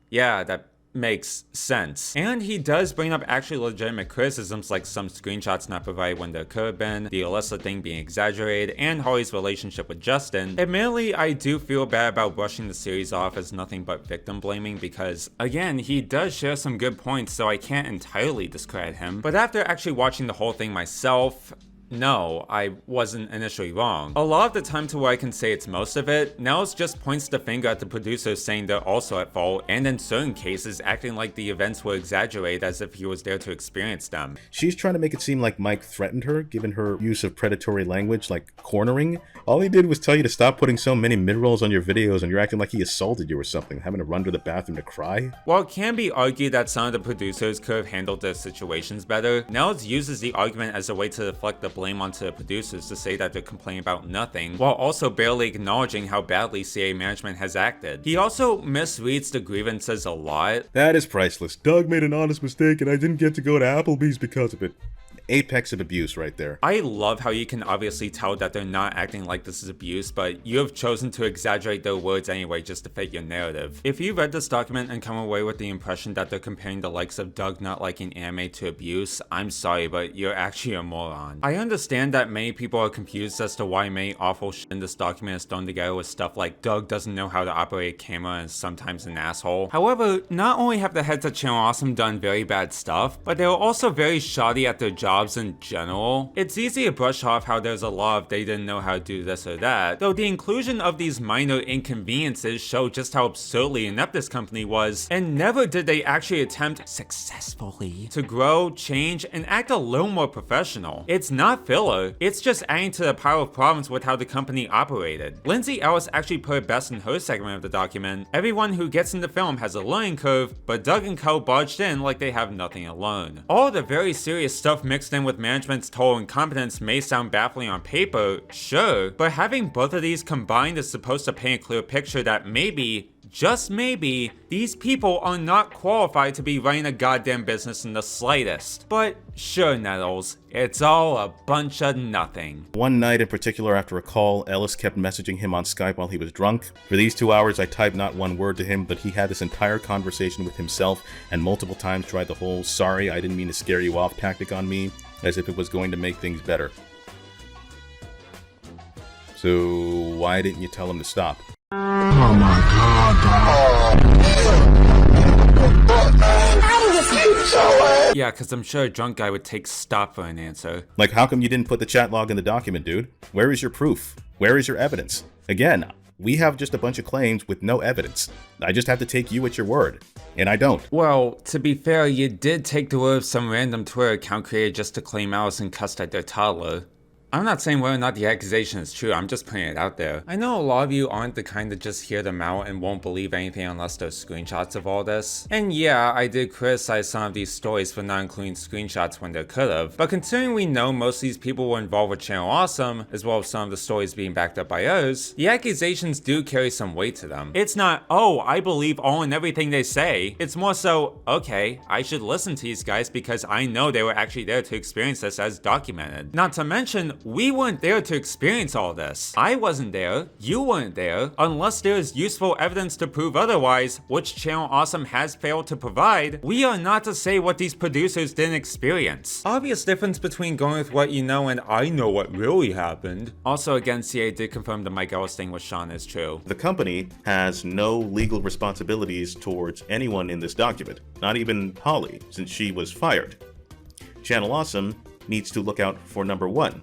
Yeah, that makes sense. And he does bring up actually legitimate criticisms like some screenshots not provided when there could have been, the Alyssa thing being exaggerated, and Holly's relationship with Justin. Admittedly, I do feel bad about brushing the series off as nothing but victim blaming because, again, he does share some good points, so I can't entirely discredit him. But after actually watching the whole thing myself, no, I wasn't initially wrong. A lot of the time to where I can say it's most of it, Nels just points the finger at the producers saying they're also at fault, and in certain cases acting like the events were exaggerated as if he was there to experience them. She's trying to make it seem like Mike threatened her, given her use of predatory language like cornering. All he did was tell you to stop putting so many mid-rolls on your videos and you're acting like he assaulted you or something, having to run to the bathroom to cry. While it can be argued that some of the producers could have handled their situations better, Nels uses the argument as a way to deflect the blame onto the producers to say that they're complaining about nothing, while also barely acknowledging how badly CA management has acted. He also misreads the grievances a lot. That is priceless. Doug made an honest mistake and I didn't get to go to Applebee's because of it. Apex of abuse right there. I love how you can obviously tell that they're not acting like this is abuse, but you have chosen to exaggerate their words anyway just to fit your narrative. If you read this document and come away with the impression that they're comparing the likes of Doug not liking anime to abuse, I'm sorry, but you're actually a moron. I understand that many people are confused as to why many awful shit in this document is thrown together with stuff like Doug doesn't know how to operate a camera and is sometimes an asshole. However, not only have the heads of Channel Awesome done very bad stuff, but they were also very shoddy at their jobs in general. It's easy to brush off how there's a lot of they didn't know how to do this or that, though the inclusion of these minor inconveniences show just how absurdly inept this company was, and never did they actually attempt successfully to grow, change, and act a little more professional. It's not filler, it's just adding to the pile of problems with how the company operated. Lindsay Ellis actually put it best in her segment of the document. Everyone who gets into film has a learning curve, but Doug and Co barged in like they have nothing to learn. All the very serious stuff mixed in with management's total incompetence may sound baffling on paper, sure, but having both of these combined is supposed to paint a clear picture that maybe, just maybe, these people are not qualified to be running a goddamn business in the slightest. But sure, Nettles, it's all a bunch of nothing. One night in particular after a call, Ellis kept messaging him on Skype while he was drunk. For these 2 hours I typed not one word to him, but he had this entire conversation with himself and multiple times tried the whole sorry I didn't mean to scare you off tactic on me, as if it was going to make things better. So why didn't you tell him to stop? Oh my god, Yeah, cause I'm sure a drunk guy would take stop for an answer. Like, how come you didn't put the chat log in the document, dude? Where is your proof? Where is your evidence? Again, we have just a bunch of claims with no evidence. I just have to take you at your word. And I don't. Well, to be fair, you did take the word of some random Twitter account created just to claim Allison cussed at their toddler. I'm not saying whether or not the accusation is true, I'm just putting it out there. I know a lot of you aren't the kind that just hear them out and won't believe anything unless there's screenshots of all this. And yeah, I did criticize some of these stories for not including screenshots when there could've, but considering we know most of these people were involved with Channel Awesome, as well as some of the stories being backed up by others, the accusations do carry some weight to them. It's not, oh, I believe all and everything they say. It's more so, okay, I should listen to these guys because I know they were actually there to experience this as documented. Not to mention, We weren't there to experience all this. I wasn't there, you weren't there. Unless there is useful evidence to prove otherwise, which Channel Awesome has failed to provide, we are not to say what these producers didn't experience. Obvious difference between going with what you know and I know what really happened. Also, again, CA did confirm the Mike Ellis thing with Sean is true. The company has no legal responsibilities towards anyone in this document, not even Holly, since she was fired. Channel Awesome needs to look out for number one.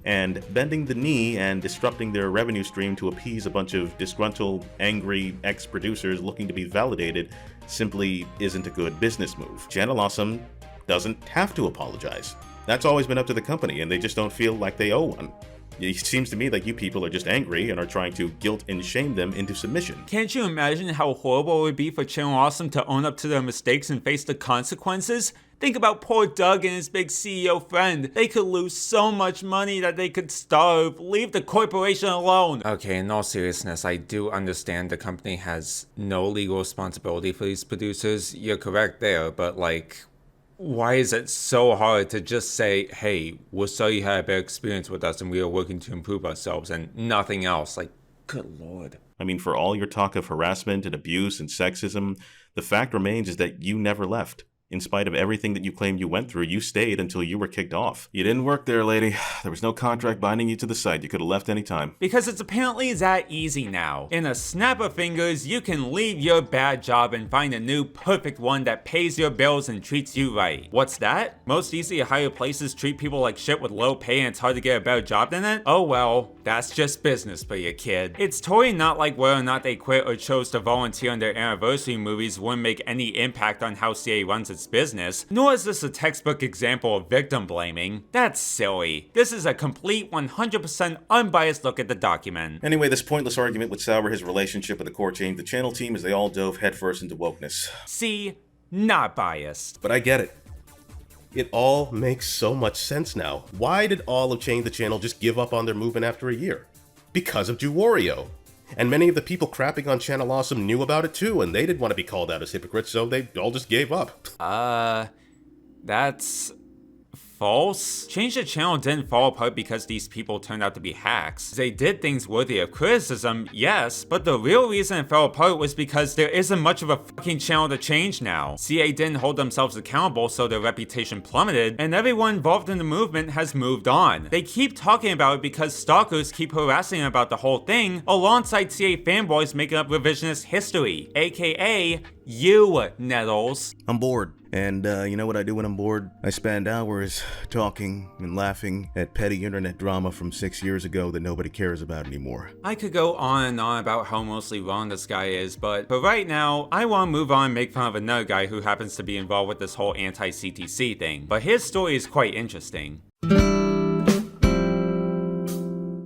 And bending the knee and disrupting their revenue stream to appease a bunch of disgruntled, angry ex-producers looking to be validated simply isn't a good business move. Channel Awesome doesn't have to apologize. That's always been up to the company, and they just don't feel like they owe one. It seems to me like you people are just angry and are trying to guilt and shame them into submission. Can't you imagine how horrible it would be for Channel Awesome to own up to their mistakes and face the consequences? Think about poor Doug and his big CEO friend. They could lose so much money that they could starve. Leave the corporation alone. Okay, in all seriousness, I do understand the company has no legal responsibility for these producers. You're correct there, but like, why is it so hard to just say, hey, we're sorry you had a bad experience with us and we are working to improve ourselves and nothing else? Like, good lord. I mean, for all your talk of harassment and abuse and sexism, the fact remains is that you never left. In spite of everything that you claim you went through, you stayed until you were kicked off. You didn't work there, lady. There was no contract binding you to the site. You could have left any time. Because it's apparently that easy now. In a snap of fingers, you can leave your bad job and find a new perfect one that pays your bills and treats you right. What's that? Most easy to hire places treat people like shit with low pay and it's hard to get a better job than it? Oh well, that's just business for you, kid. It's totally not like whether or not they quit or chose to volunteer on their anniversary movies wouldn't make any impact on how CA runs its business, nor is this a textbook example of victim blaming. That's silly. This is a complete 100% unbiased look at the document. Anyway, this pointless argument would sour his relationship with the core team, the channel team, as they all dove headfirst into wokeness. See, not biased. But I get it. It all makes so much sense now. Why did all of Change the Channel just give up on their movement after a year? Because of Wario. And many of the people crapping on Channel Awesome knew about it too, and they didn't want to be called out as hypocrites, so they all just gave up. That's false. Change the Channel didn't fall apart because these people turned out to be hacks. They did things worthy of criticism, yes, but the real reason it fell apart was because there isn't much of a fucking channel to change now. CA didn't hold themselves accountable, so their reputation plummeted, and everyone involved in the movement has moved on. They keep talking about it because stalkers keep harassing them about the whole thing, alongside CA fanboys making up revisionist history, aka you, Nettles. I'm bored. And you know what I do when I'm bored? I spend hours talking and laughing at petty internet drama from 6 years ago that nobody cares about anymore. I could go on and on about how mostly wrong this guy is, but for right now, I want to move on and make fun of another guy who happens to be involved with this whole anti-CTC thing. But his story is quite interesting.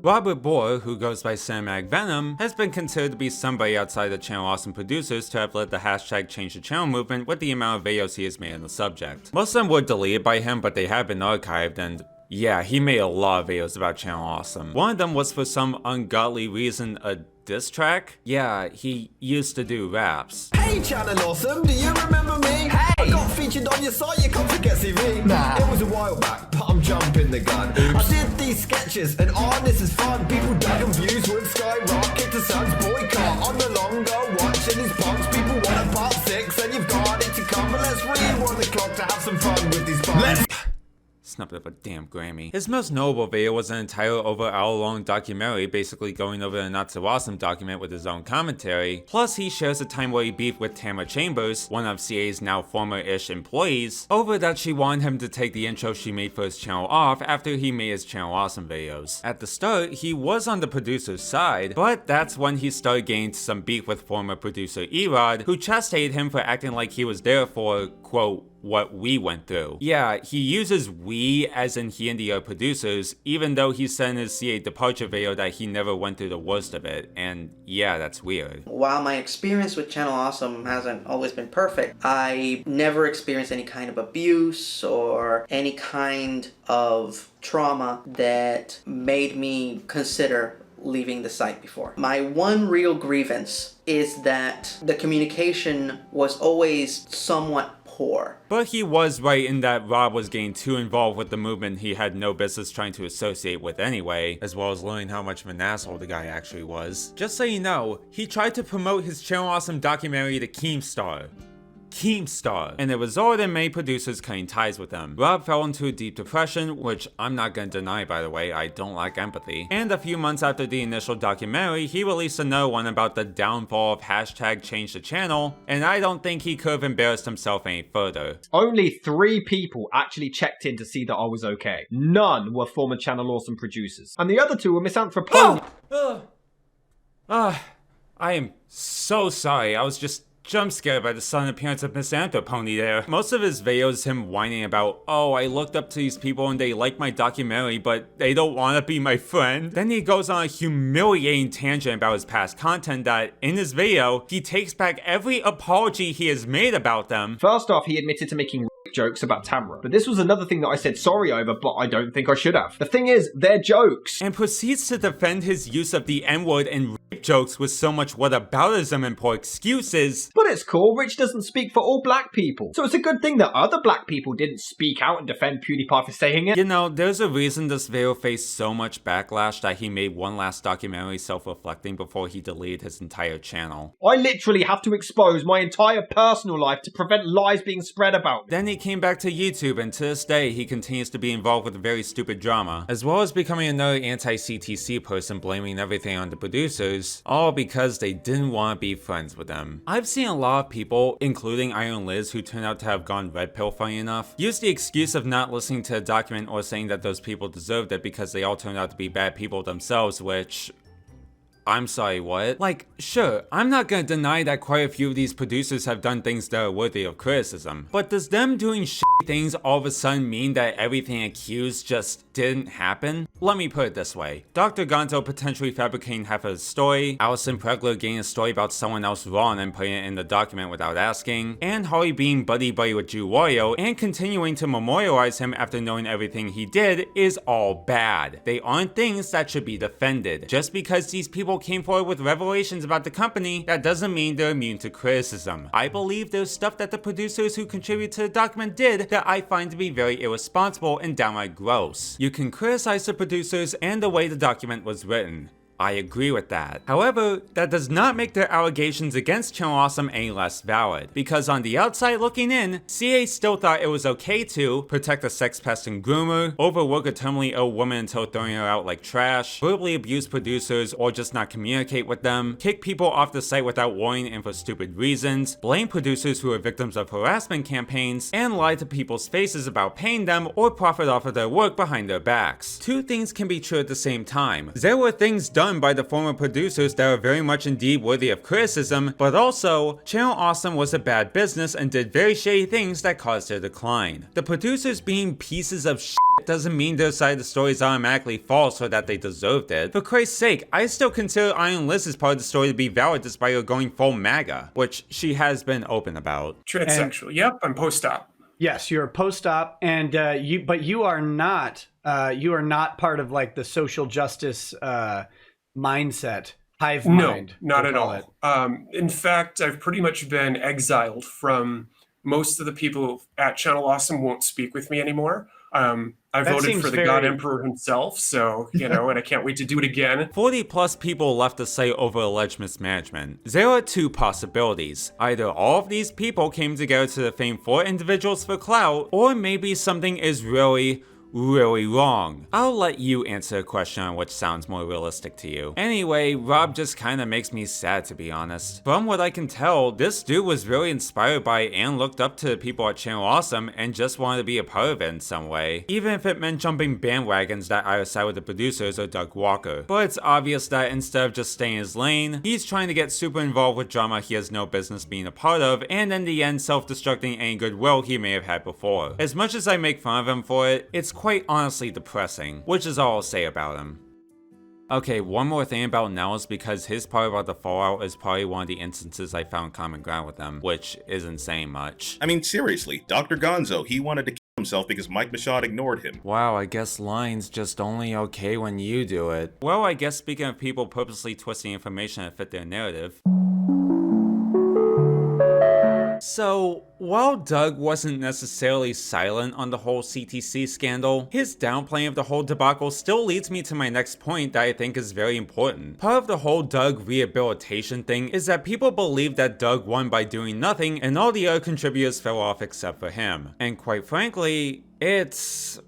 Robert Bohr, who goes by Cinematic Venom, has been considered to be somebody outside the Channel Awesome producers to have led the hashtag Change the Channel movement with the amount of videos he has made on the subject. Most of them were deleted by him, but they have been archived, and yeah, he made a lot of videos about Channel Awesome. One of them was for some ungodly reason a diss track? Yeah, he used to do raps. Hey Channel Awesome, do you remember me? Hey! I got featured on your site, you come to get CV. Nah. It was a while back, but I'm jumping the gun. Oops. I did these sketches, and this is fun. People dug and views would skyrocket to Sun's boycott. On the longer watching these punks, people want a part 6, and you've got it to come. But let's rewind the clock to have some fun with these punks. Snubbed up a damn Grammy. His most notable video was an entire over-hour-long documentary basically going over the Not So Awesome document with his own commentary. Plus, he shares a time where he beefed with Tamara Chambers, one of CA's now former-ish employees, over that she wanted him to take the intro she made for his channel off after he made his Channel Awesome videos. At the start, he was on the producer's side, but that's when he started getting some beef with former producer Erod, who chastied him for acting like he was there for, quote, what we went through. Yeah, he uses we as in he and the other producers, even though he said in his CA departure video that he never went through the worst of it, and yeah, that's weird. While my experience with Channel Awesome hasn't always been perfect, I never experienced any kind of abuse or any kind of trauma that made me consider leaving the site before. My one real grievance is that the communication was always somewhat core. But he was right in that Rob was getting too involved with the movement he had no business trying to associate with anyway, as well as learning how much of an asshole the guy actually was. Just so you know, he tried to promote his Channel Awesome documentary to Keemstar, and it resulted in many producers cutting ties with them. Rob fell into a deep depression, which I'm not gonna deny, by the way, I don't lack empathy. And a few months after the initial documentary, he released another one about the downfall of #ChangeTheChannel, and I don't think he could have embarrassed himself any further. Only 3 people actually checked in to see that I was okay. None were former Channel Awesome producers. And the other 2 were misanthroponians. I am so sorry, I was just jump scared by the sudden appearance of Misanthropony there. Most of his videos is him whining about, oh, I looked up to these people and they like my documentary, but they don't want to be my friend. Then he goes on a humiliating tangent about his past content that, in his video, he takes back every apology he has made about them. First off, he admitted to making jokes about Tamra, but this was another thing that I said sorry over, but I don't think I should have. The thing is, they're jokes. And proceeds to defend his use of the N-word and rape jokes with so much whataboutism and poor excuses. But it's cool, Rich doesn't speak for all black people. So it's a good thing that other black people didn't speak out and defend PewDiePie for saying it. You know, there's a reason this video faced so much backlash that he made one last documentary self-reflecting before he deleted his entire channel. I literally have to expose my entire personal life to prevent lies being spread about me. Then he came back to YouTube, and to this day, he continues to be involved with very stupid drama, as well as becoming another anti-CTC person blaming everything on the producers, all because they didn't want to be friends with them. I've seen a lot of people, including Iron Liz, who turned out to have gone red pill funny enough, use the excuse of not listening to a document or saying that those people deserved it because they all turned out to be bad people themselves, which... I'm sorry, what? Like, sure, I'm not gonna deny that quite a few of these producers have done things that are worthy of criticism, but does them doing shitty things all of a sudden mean that everything accused just didn't happen? Let me put it this way. Dr. Gonzo potentially fabricating half of his story, Allison Pregler getting a story about someone else wrong and putting it in the document without asking, and Holly being buddy-buddy with Jew Wario and continuing to memorialize him after knowing everything he did is all bad. They aren't things that should be defended. Just because these people came forward with revelations about the company, that doesn't mean they're immune to criticism. I believe there's stuff that the producers who contribute to the document did that I find to be very irresponsible and downright gross. You can criticize the producers and the way the document was written. I agree with that. However, that does not make their allegations against Channel Awesome any less valid, because on the outside looking in, CA still thought it was okay to protect a sex pest and groomer, overwork a terminally ill woman until throwing her out like trash, verbally abuse producers or just not communicate with them, kick people off the site without warning and for stupid reasons, blame producers who are victims of harassment campaigns, and lie to people's faces about paying them or profit off of their work behind their backs. Two things can be true at the same time. There were things done by the former producers that are very much indeed worthy of criticism, but also, Channel Awesome was a bad business and did very shady things that caused their decline. The producers being pieces of shit doesn't mean their side of the story is automatically false or that they deserved it. For Christ's sake, I still consider Iron Liz's part of the story to be valid despite her going full MAGA, which she has been open about. Transsexual, yep, I'm post-op. Yes, you're post-op, and you are not part of like the social justice mindset, hive mind. No, not at all. In fact, I've pretty much been exiled from most of the people at Channel Awesome won't speak with me anymore. I voted for the God Emperor himself, so, you know, and I can't wait to do it again. 40 plus people left the site over alleged mismanagement. There are two possibilities. Either all of these people came together to defame 4 individuals for clout, or maybe something is really wrong. I'll let you answer a question on which sounds more realistic to you. Anyway, Rob just kinda makes me sad, to be honest. From what I can tell, this dude was really inspired by and looked up to the people at Channel Awesome and just wanted to be a part of it in some way, even if it meant jumping bandwagons that either side with the producers or Doug Walker. But it's obvious that instead of just staying in his lane, he's trying to get super involved with drama he has no business being a part of, and in the end self-destructing any goodwill he may have had before. As much as I make fun of him for it, it's quite honestly depressing, which is all I'll say about him. Okay, one more thing about Nels, because his part about the fallout is probably one of the instances I found common ground with him, which isn't saying much. I mean, seriously, Dr. Gonzo, he wanted to kill himself because Mike Michaud ignored him. Wow, I guess lying's just only okay when you do it. Well, I guess speaking of people purposely twisting information to fit their narrative, So, while Doug wasn't necessarily silent on the whole CTC scandal, his downplaying of the whole debacle still leads me to my next point that I think is very important. Part of the whole Doug rehabilitation thing is that people believe that Doug won by doing nothing and all the other contributors fell off except for him. And quite frankly, it's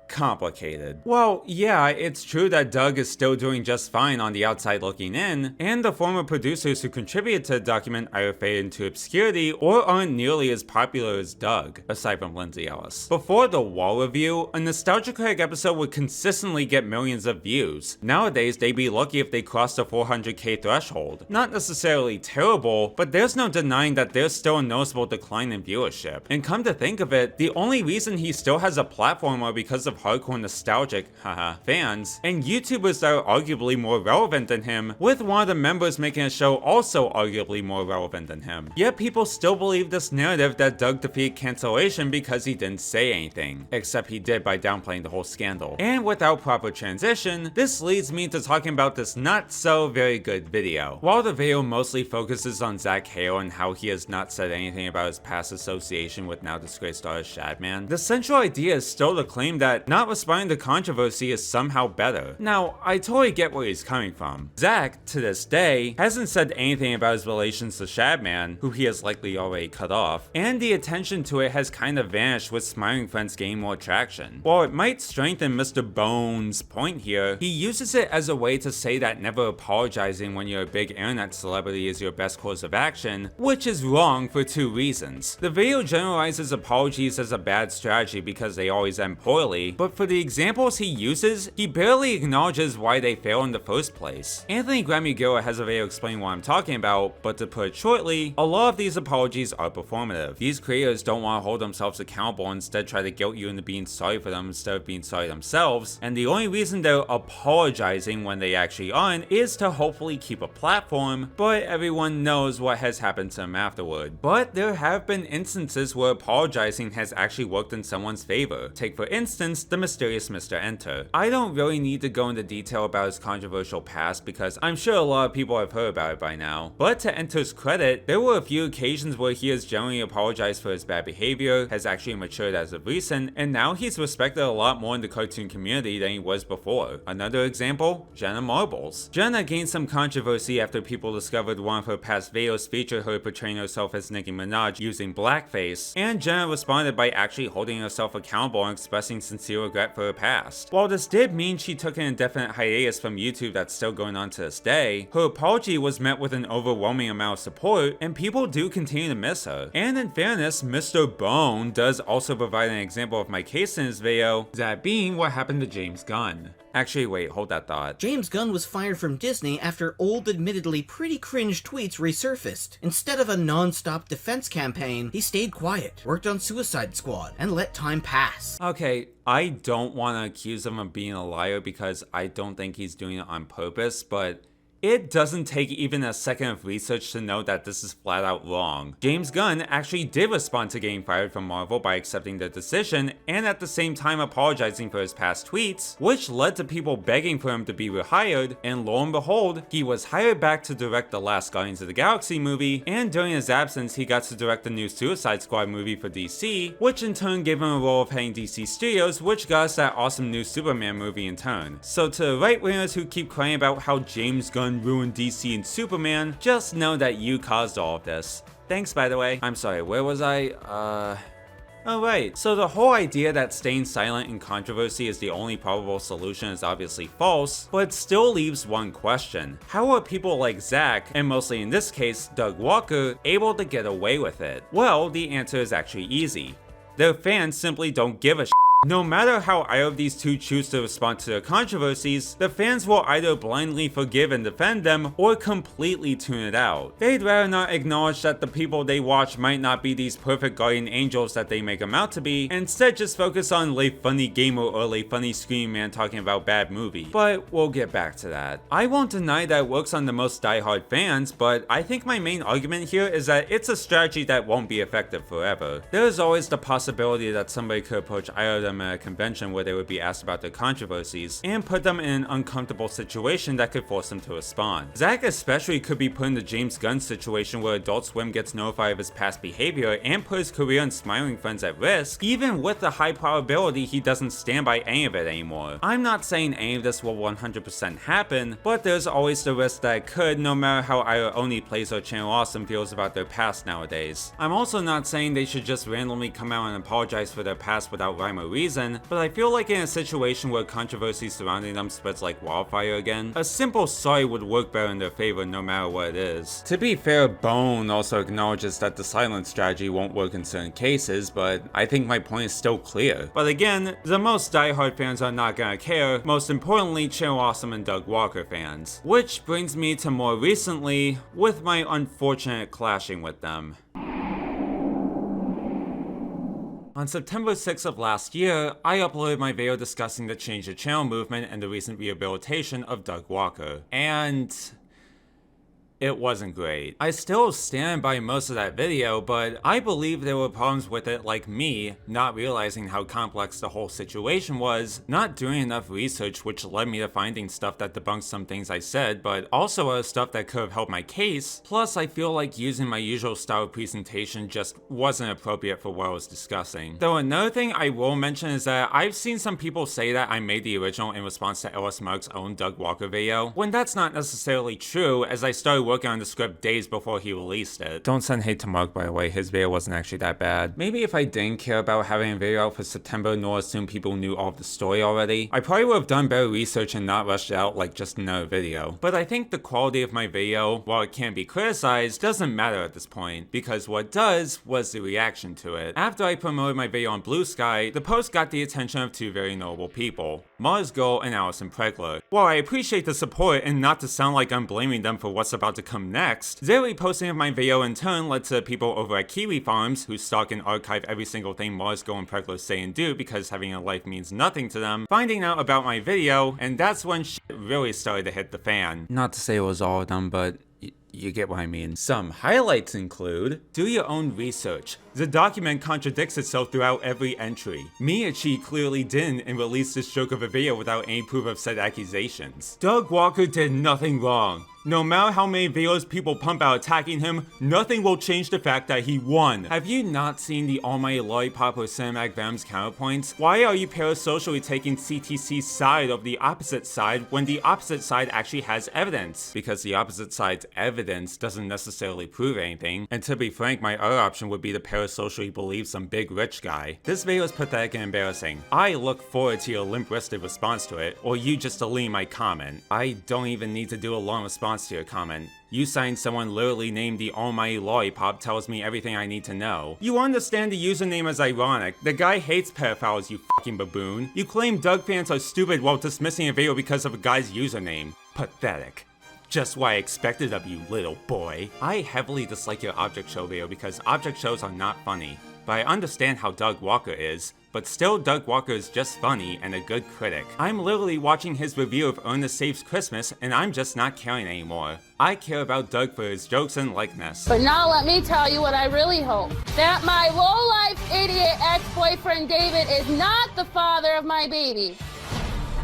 complicated. Well, yeah, it's true that Doug is still doing just fine on the outside looking in, and the former producers who contributed to the document either fade into obscurity or aren't nearly as popular as Doug, aside from Lindsay Ellis. Before the Wall review, a Nostalgia Critic episode would consistently get millions of views. Nowadays, they'd be lucky if they crossed the 400k threshold. Not necessarily terrible, but there's no denying that there's still a noticeable decline in viewership. And come to think of it, the only reason he still has a platform are because of hardcore nostalgic, fans, and YouTubers that are arguably more relevant than him, with one of the members making a show also arguably more relevant than him. Yet people still believe this narrative that Doug defeated cancellation because he didn't say anything, except he did by downplaying the whole scandal. And without proper transition, this leads me to talking about this not so very good video. While the video mostly focuses on Zach Hale and how he has not said anything about his past association with now disgraced artist Shadman, the central idea is still to claim that not responding to controversy is somehow better. Now, I totally get where he's coming from. Zach, to this day, hasn't said anything about his relations to Shadman, who he has likely already cut off, and the attention to it has kind of vanished with Smiling Friends gaining more traction. While it might strengthen Mr. Bones' point here, he uses it as a way to say that never apologizing when you're a big internet celebrity is your best course of action, which is wrong for two reasons. The video generalizes apologies as a bad strategy because they always end poorly, but for the examples he uses, he barely acknowledges why they fail in the first place. Anthony Gramugilla has a video explaining what I'm talking about, but to put it shortly, a lot of these apologies are performative. These creators don't want to hold themselves accountable, instead try to guilt you into being sorry for them instead of being sorry themselves, and the only reason they're apologizing when they actually aren't is to hopefully keep a platform, but everyone knows what has happened to them afterward. But there have been instances where apologizing has actually worked in someone's favor. Take for instance, the mysterious Mr. Enter. I don't really need to go into detail about his controversial past because I'm sure a lot of people have heard about it by now, but to Enter's credit, there were a few occasions where he has generally apologized for his bad behavior, has actually matured as of recent, and now he's respected a lot more in the cartoon community than he was before. Another example, Jenna Marbles. Jenna gained some controversy after people discovered one of her past videos featured her portraying herself as Nicki Minaj using blackface, and Jenna responded by actually holding herself accountable and expressing sincere regret for her past. While this did mean she took an indefinite hiatus from YouTube that's still going on to this day, her apology was met with an overwhelming amount of support, and people do continue to miss her. And in fairness, Mr. Bone does also provide an example of my case in his video, that being what happened to James Gunn. Actually, wait, hold that thought. James Gunn was fired from Disney after old, admittedly pretty cringe tweets resurfaced. Instead of a non-stop defense campaign, he stayed quiet, worked on Suicide Squad, and let time pass. Okay, I don't want to accuse him of being a liar because I don't think he's doing it on purpose, but it doesn't take even a second of research to know that this is flat out wrong. James Gunn actually did respond to getting fired from Marvel by accepting the decision and at the same time apologizing for his past tweets, which led to people begging for him to be rehired, and lo and behold, he was hired back to direct the last Guardians of the Galaxy movie, and during his absence he got to direct the new Suicide Squad movie for DC, which in turn gave him a role of heading DC Studios, which got us that awesome new Superman movie in turn. So to the right-wingers who keep crying about how James Gunn ruined DC and Superman, just know that you caused all of this. Thanks, by the way. I'm sorry, where was I? Alright, so the whole idea that staying silent in controversy is the only probable solution is obviously false, but it still leaves one question. How are people like Zach, and mostly in this case, Doug Walker, able to get away with it? Well, the answer is actually easy. Their fans simply don't give a shit. No matter how either of these two choose to respond to their controversies, the fans will either blindly forgive and defend them, or completely tune it out. They'd rather not acknowledge that the people they watch might not be these perfect guardian angels that they make them out to be, and instead just focus on lay funny gamer or lay funny screaming man talking about bad movie. But we'll get back to that. I won't deny that it works on the most diehard fans, but I think my main argument here is that it's a strategy that won't be effective forever. There's always the possibility that somebody could approach either them at a convention where they would be asked about their controversies, and put them in an uncomfortable situation that could force them to respond. Zach especially could be put in the James Gunn situation where Adult Swim gets notified of his past behavior and put his career and Smiling Friends at risk, even with the high probability he doesn't stand by any of it anymore. I'm not saying any of this will 100% happen, but there's always the risk that it could, no matter how either Oni Plays or Channel Awesome feels about their past nowadays. I'm also not saying they should just randomly come out and apologize for their past without rhyme or reason, but I feel like in a situation where controversy surrounding them spreads like wildfire again, a simple sorry would work better in their favor no matter what it is. To be fair, Bone also acknowledges that the silent strategy won't work in certain cases, but I think my point is still clear. But again, the most diehard fans are not gonna care, most importantly Channel Awesome and Doug Walker fans. Which brings me to more recently, with my unfortunate clashing with them. On September 6th of last year, I uploaded my video discussing the Change the Channel movement and the recent rehabilitation of Doug Walker. And it wasn't great. I still stand by most of that video, but I believe there were problems with it, like me not realizing how complex the whole situation was, not doing enough research, which led me to finding stuff that debunks some things I said, but also other stuff that could have helped my case. Plus, I feel like using my usual style of presentation just wasn't appropriate for what I was discussing. Though another thing I will mention is that I've seen some people say that I made the original in response to Ellis Mark's own Doug Walker video, when that's not necessarily true, as I started working on the script days before he released it. Don't send hate to Mark, by the way, his video wasn't actually that bad. Maybe if I didn't care about having a video out for September nor assume people knew all of the story already, I probably would have done better research and not rushed it out like just another video. But I think the quality of my video, while it can't be criticized, doesn't matter at this point, because what does was the reaction to it. After I promoted my video on Blue Sky, the post got the attention of two very notable people, Mars Girl and Allison Pregler. While I appreciate the support and not to sound like I'm blaming them for what's about to come next, their reposting of my video in turn led to people over at Kiwi Farms, who stalk and archive every single thing Mars Girl and Pregler say and do because having a life means nothing to them, finding out about my video, and that's when shit really started to hit the fan. Not to say it was all of them, but you get what I mean. Some highlights include: do your own research. The document contradicts itself throughout every entry. Miyachi clearly didn't and released this joke of a video without any proof of said accusations. Doug Walker did nothing wrong. No matter how many videos people pump out attacking him, nothing will change the fact that he won. Have you not seen the Almighty Lollipop or Cinematic Venom's counterpoints? Why are you parasocially taking CTC's side of the opposite side when the opposite side actually has evidence? Because the opposite side's evidence doesn't necessarily prove anything, and to be frank, my other option would be to parasocially believe some big rich guy. This video is pathetic and embarrassing. I look forward to your limp-wristed response to it, or you just delete my comment. I don't even need to do a long response to your comment. You saying someone literally named the Almighty Lollipop tells me everything I need to know. You understand the username as ironic. The guy hates pedophiles, you fucking baboon. You claim Doug fans are stupid while dismissing a video because of a guy's username. Pathetic. Just what I expected of you, little boy. I heavily dislike your object show video because object shows are not funny. But I understand how Doug Walker is. But still, Doug Walker is just funny and a good critic. I'm literally watching his review of Ernest Saves Christmas and I'm just not caring anymore. I care about Doug for his jokes and likeness. But now let me tell you what I really hope. That my low-life idiot ex-boyfriend David is not the father of my baby.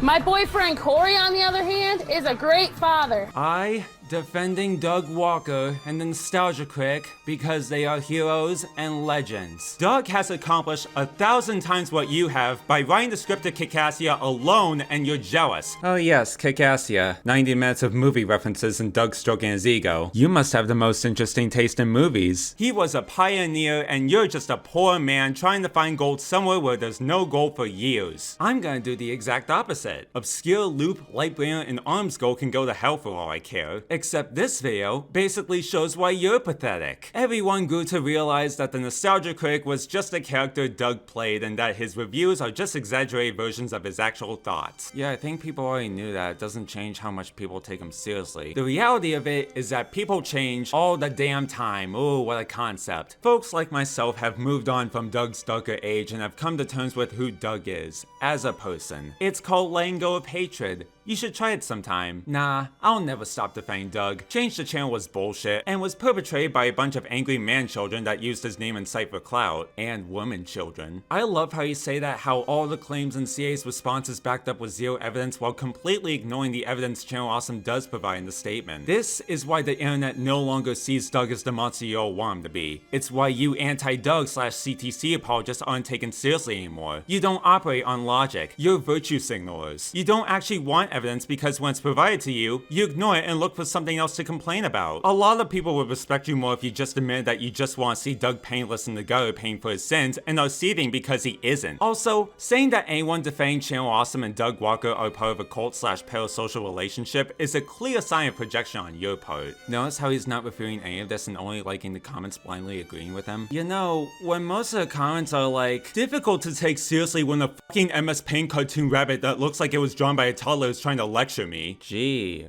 My boyfriend Corey, on the other hand, is a great father. I defending Doug Walker and the Nostalgia Critic because they are heroes and legends. Doug has accomplished 1,000 times what you have by writing the script to Kikassia alone, and you're jealous. Oh yes, Kikassia. 90 minutes of movie references and Doug stroking his ego. You must have the most interesting taste in movies. He was a pioneer and you're just a poor man trying to find gold somewhere where there's no gold for years. I'm gonna do the exact opposite. Obscure, Loop, Lightbringer, and Arms Gold can go to hell for all I care. Except this video basically shows why you're pathetic. Everyone grew to realize that the Nostalgia Critic was just a character Doug played and that his reviews are just exaggerated versions of his actual thoughts. Yeah, I think people already knew that. It doesn't change how much people take him seriously. The reality of it is that people change all the damn time. Ooh, what a concept. Folks like myself have moved on from Doug's darker age and have come to terms with who Doug is as a person. It's called letting go of hatred. You should try it sometime. Nah, I'll never stop defending Doug. Change the Channel was bullshit and was perpetrated by a bunch of angry man children that used his name and site for clout. And woman children. I love how you say that how all the claims in CA's response is backed up with zero evidence while completely ignoring the evidence Channel Awesome does provide in the statement. This is why the internet no longer sees Doug as the monster you all want him to be. It's why you anti-Doug / CTC apologists aren't taken seriously anymore. You don't operate on logic. You're virtue signalers. You don't actually want evidence because when it's provided to you, you ignore it and look for something else to complain about. A lot of people would respect you more if you just admitted that you just want to see Doug painless in the gutter paying for his sins and are seething because he isn't. Also, saying that anyone defending Channel Awesome and Doug Walker are part of a cult / parasocial relationship is a clear sign of projection on your part. Notice how he's not reviewing any of this and only liking the comments blindly agreeing with him? You know, when most of the comments are like, difficult to take seriously when a fucking MS Paint cartoon rabbit that looks like it was drawn by a toddler is trying to lecture me. Gee,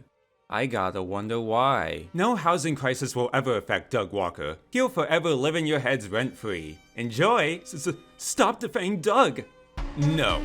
I gotta wonder why. No housing crisis will ever affect Doug Walker. He'll forever live in your heads rent-free. Enjoy! Stop defending Doug! No.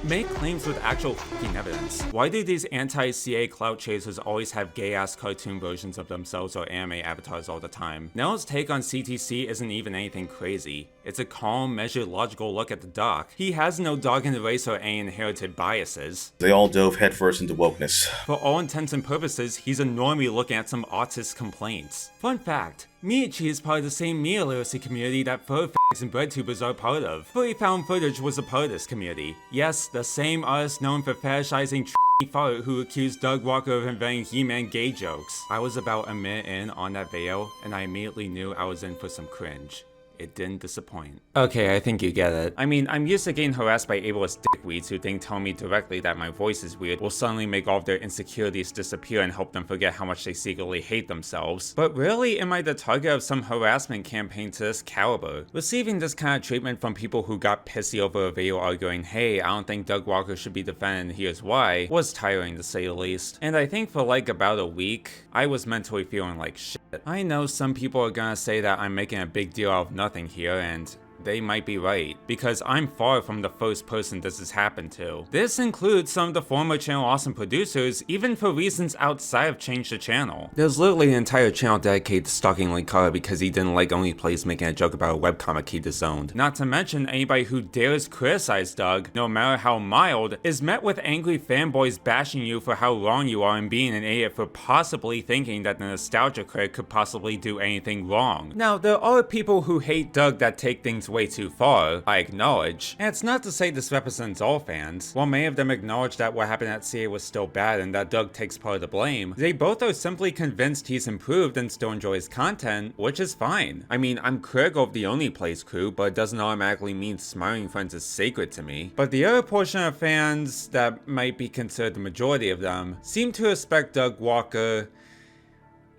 Make claims with actual fucking evidence. Why do these anti-CA clout chasers always have gay-ass cartoon versions of themselves or anime avatars all the time? Nell's take on CTC isn't even anything crazy. It's a calm, measured, logical look at the doc. He has no dog in the race or any inherited biases. They all dove headfirst into wokeness. For all intents and purposes, he's a normie looking at some autist complaints. Fun fact, Miyachi is part of the same media literacy community that fur fags and breadtubers are part of. Furry found footage was a part of this community. Yes, the same artist known for fetishizing fart who accused Doug Walker of inventing He-Man gay jokes. I was about a minute in on that video, and I immediately knew I was in for some cringe. It didn't disappoint. Okay, I think you get it. I mean, I'm used to getting harassed by ableist dickweeds who think telling me directly that my voice is weird will suddenly make all of their insecurities disappear and help them forget how much they secretly hate themselves. But rarely am I the target of some harassment campaign to this caliber. Receiving this kind of treatment from people who got pissy over a video arguing, hey, I don't think Doug Walker should be defended, here's why, was tiring to say the least. And I think for like about a week, I was mentally feeling like shit. I know some people are gonna say that I'm making a big deal out of nothing here, and they might be right, because I'm far from the first person this has happened to. This includes some of the former Channel Awesome producers, even for reasons outside of Change the Channel. There's literally an entire channel dedicated to stalking Lee Carter because he didn't like Only Plays making a joke about a webcomic he disowned. Not to mention anybody who dares criticize Doug, no matter how mild, is met with angry fanboys bashing you for how wrong you are and being an idiot for possibly thinking that the nostalgia critic could possibly do anything wrong. Now, there are people who hate Doug that take things way too far, I acknowledge. And it's not to say this represents all fans. While many of them acknowledge that what happened at CA was still bad and that Doug takes part of the blame, they both are simply convinced he's improved and still enjoy his content, which is fine. I mean, I'm critical of the Only Plays crew, but it doesn't automatically mean Smiling Friends is sacred to me. But the other portion of fans, that might be considered the majority of them, seem to respect Doug Walker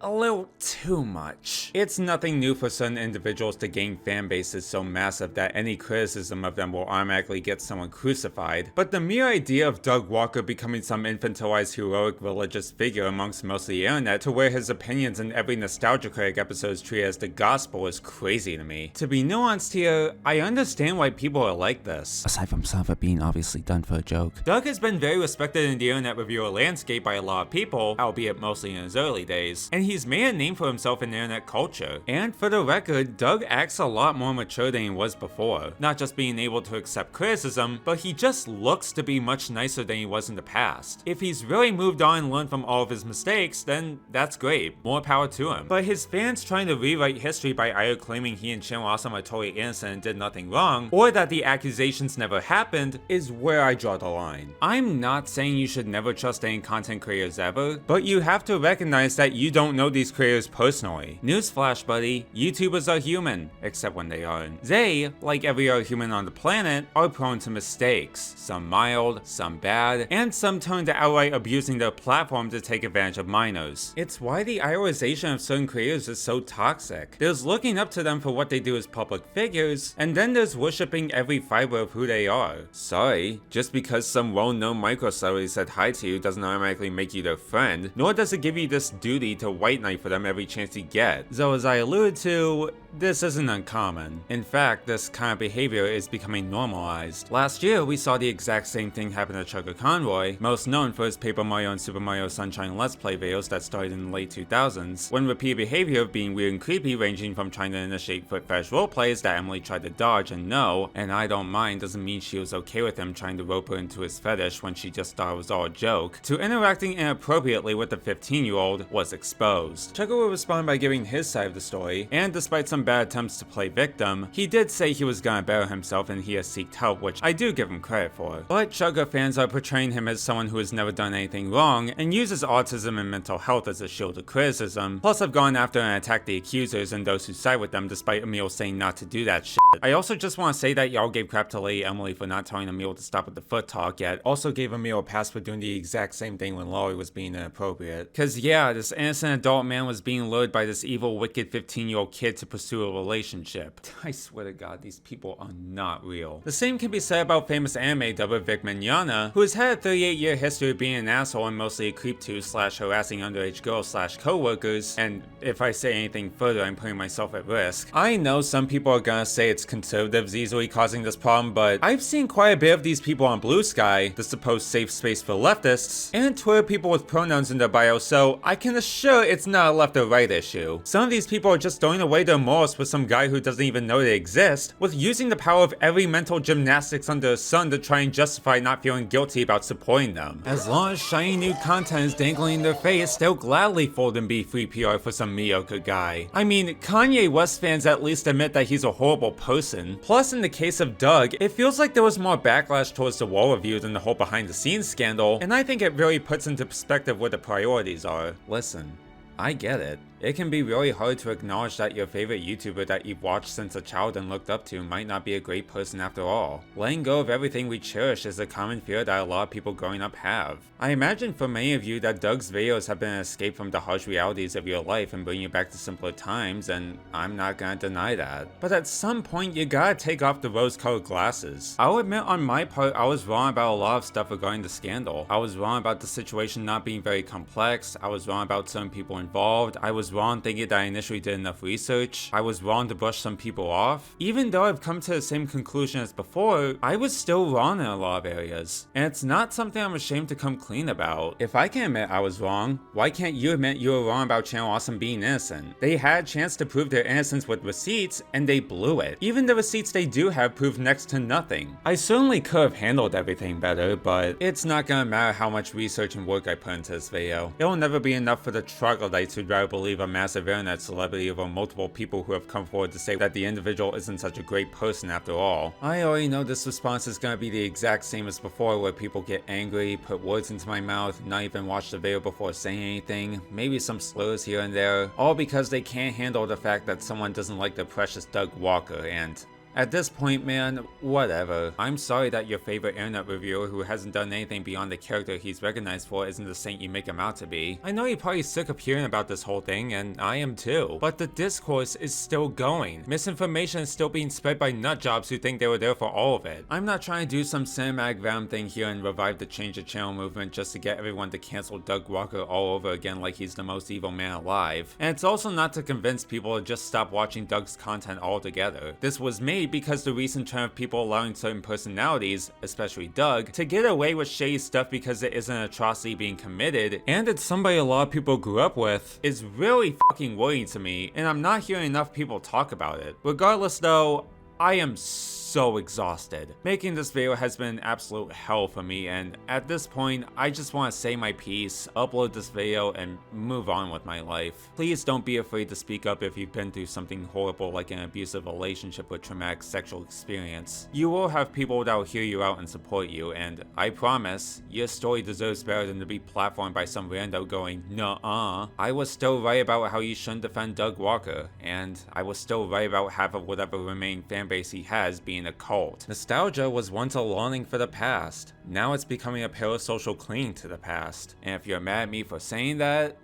a little too much. It's nothing new for certain individuals to gain fan bases so massive that any criticism of them will automatically get someone crucified, but the mere idea of Doug Walker becoming some infantilized heroic religious figure amongst most of the internet to where his opinions in every Nostalgia Critic episode is treated as the gospel is crazy to me. To be nuanced here, I understand why people are like this. Aside from some of it being obviously done for a joke. Doug has been very respected in the internet reviewer landscape by a lot of people, albeit mostly in his early days, and he's made a name for himself in internet culture. And for the record, Doug acts a lot more mature than he was before. Not just being able to accept criticism, but he just looks to be much nicer than he was in the past. If he's really moved on and learned from all of his mistakes, then that's great. More power to him. But his fans trying to rewrite history by either claiming he and Channel Awesome are totally innocent and did nothing wrong, or that the accusations never happened, is where I draw the line. I'm not saying you should never trust any content creators ever, but you have to recognize that you don't know these creators personally. Newsflash, buddy, YouTubers are human, except when they aren't. They, like every other human on the planet, are prone to mistakes. Some mild, some bad, and some turn to outright abusing their platform to take advantage of minors. It's why the idolization of certain creators is so toxic. There's looking up to them for what they do as public figures, and then there's worshipping every fiber of who they are. Sorry, just because some well-known micro-celebrity said hi to you doesn't automatically make you their friend, nor does it give you this duty to white knight for them every chance you get. Though as I alluded to, this isn't uncommon. In fact, this kind of behavior is becoming normalized. Last year, we saw the exact same thing happen to Chugga Conroy, most known for his Paper Mario and Super Mario Sunshine Let's Play videos that started in the late 2000s, when repeated behavior of being weird and creepy ranging from trying to initiate foot fetish roleplays that Emily tried to dodge and know, and I don't mind doesn't mean she was okay with him trying to rope her into his fetish when she just thought it was all a joke, to interacting inappropriately with the 15-year-old was exposed. Chugga would respond by giving his side of the story, and despite some bad attempts to play victim, he did say he was gonna better himself and he has sought help, which I do give him credit for. But Chugga fans are portraying him as someone who has never done anything wrong and uses autism and mental health as a shield of criticism, plus have gone after and attacked the accusers and those who side with them despite Emil saying not to do that shit. I also just want to say that y'all gave crap to Lady Emily for not telling Emil to stop with the foot talk, yet also gave Emil a pass for doing the exact same thing when Laurie was being inappropriate. Cause yeah, this innocent adult man was being lured by this evil, wicked 15-year-old kid to pursue a relationship. I swear to God, these people are not real. The same can be said about famous anime dubber Vic Mignogna, who has had a 38-year history of being an asshole and mostly a creep to / harassing underage girls / co-workers, and if I say anything further, I'm putting myself at risk. I know some people are gonna say it's conservatives easily causing this problem, but I've seen quite a bit of these people on Blue Sky, the supposed safe space for leftists, and Twitter people with pronouns in their bio, so I can assure it's not a left or right issue. Some of these people are just throwing away their morals for some guy who doesn't even know they exist, with using the power of every mental gymnastics under the sun to try and justify not feeling guilty about supporting them. As long as shiny new content is dangling in their face, they'll gladly fold and be free PR for some mediocre guy. I mean, Kanye West fans at least admit that he's a horrible person. Plus, in the case of Doug, it feels like there was more backlash towards the wall review than the whole behind the scenes scandal, and I think it really puts into perspective what the priorities are. Listen, I get it. It can be really hard to acknowledge that your favorite YouTuber that you've watched since a child and looked up to might not be a great person after all. Letting go of everything we cherish is a common fear that a lot of people growing up have. I imagine for many of you that Doug's videos have been an escape from the harsh realities of your life and bring you back to simpler times, and I'm not gonna deny that. But at some point, you gotta take off the rose-colored glasses. I'll admit on my part, I was wrong about a lot of stuff regarding the scandal. I was wrong about the situation not being very complex. I was wrong about certain people involved. I was wrong thinking that I initially did enough research. I was wrong to brush some people off. Even though I've come to the same conclusion as before, I was still wrong in a lot of areas. And it's not something I'm ashamed to come clean about. If I can admit I was wrong, why can't you admit you were wrong about Channel Awesome being innocent? They had a chance to prove their innocence with receipts, and they blew it. Even the receipts they do have prove next to nothing. I certainly could have handled everything better, but it's not gonna matter how much research and work I put into this video. It'll never be enough for the troglodytes who'd rather believe a massive internet celebrity over multiple people who have come forward to say that the individual isn't such a great person after all. I already know this response is gonna be the exact same as before, where people get angry, put words into my mouth, not even watch the video before saying anything, maybe some slurs here and there, all because they can't handle the fact that someone doesn't like their precious Doug Walker, and at this point, man, whatever. I'm sorry that your favorite internet reviewer who hasn't done anything beyond the character he's recognized for isn't the saint you make him out to be. I know you're probably sick of hearing about this whole thing, and I am too. But the discourse is still going. Misinformation is still being spread by nutjobs who think they were there for all of it. I'm not trying to do some cinematic venom thing here and revive the change the channel movement just to get everyone to cancel Doug Walker all over again like he's the most evil man alive. And it's also not to convince people to just stop watching Doug's content altogether. This was made because the recent trend of people allowing certain personalities, especially Doug, to get away with shady stuff because it isn't an atrocity being committed, and it's somebody a lot of people grew up with, is really fucking worrying to me, and I'm not hearing enough people talk about it. Regardless though, I am so exhausted. Making this video has been absolute hell for me, and at this point, I just want to say my piece, upload this video, and move on with my life. Please don't be afraid to speak up if you've been through something horrible like an abusive relationship or traumatic sexual experience. You will have people that will hear you out and support you, and I promise, your story deserves better than to be platformed by some rando going, nuh-uh. I was still right about how you shouldn't defend Doug Walker, and I was still right about half of whatever remaining fanbase he has being a cult. Nostalgia was once a longing for the past. Now it's becoming a parasocial clinging to the past. And if you're mad at me for saying that,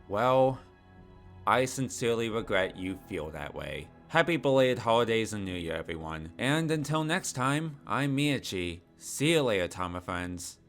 well, I sincerely regret you feel that way. Happy belated holidays and New Year, everyone. And until next time, I'm Miyachi. See you later, Tama friends.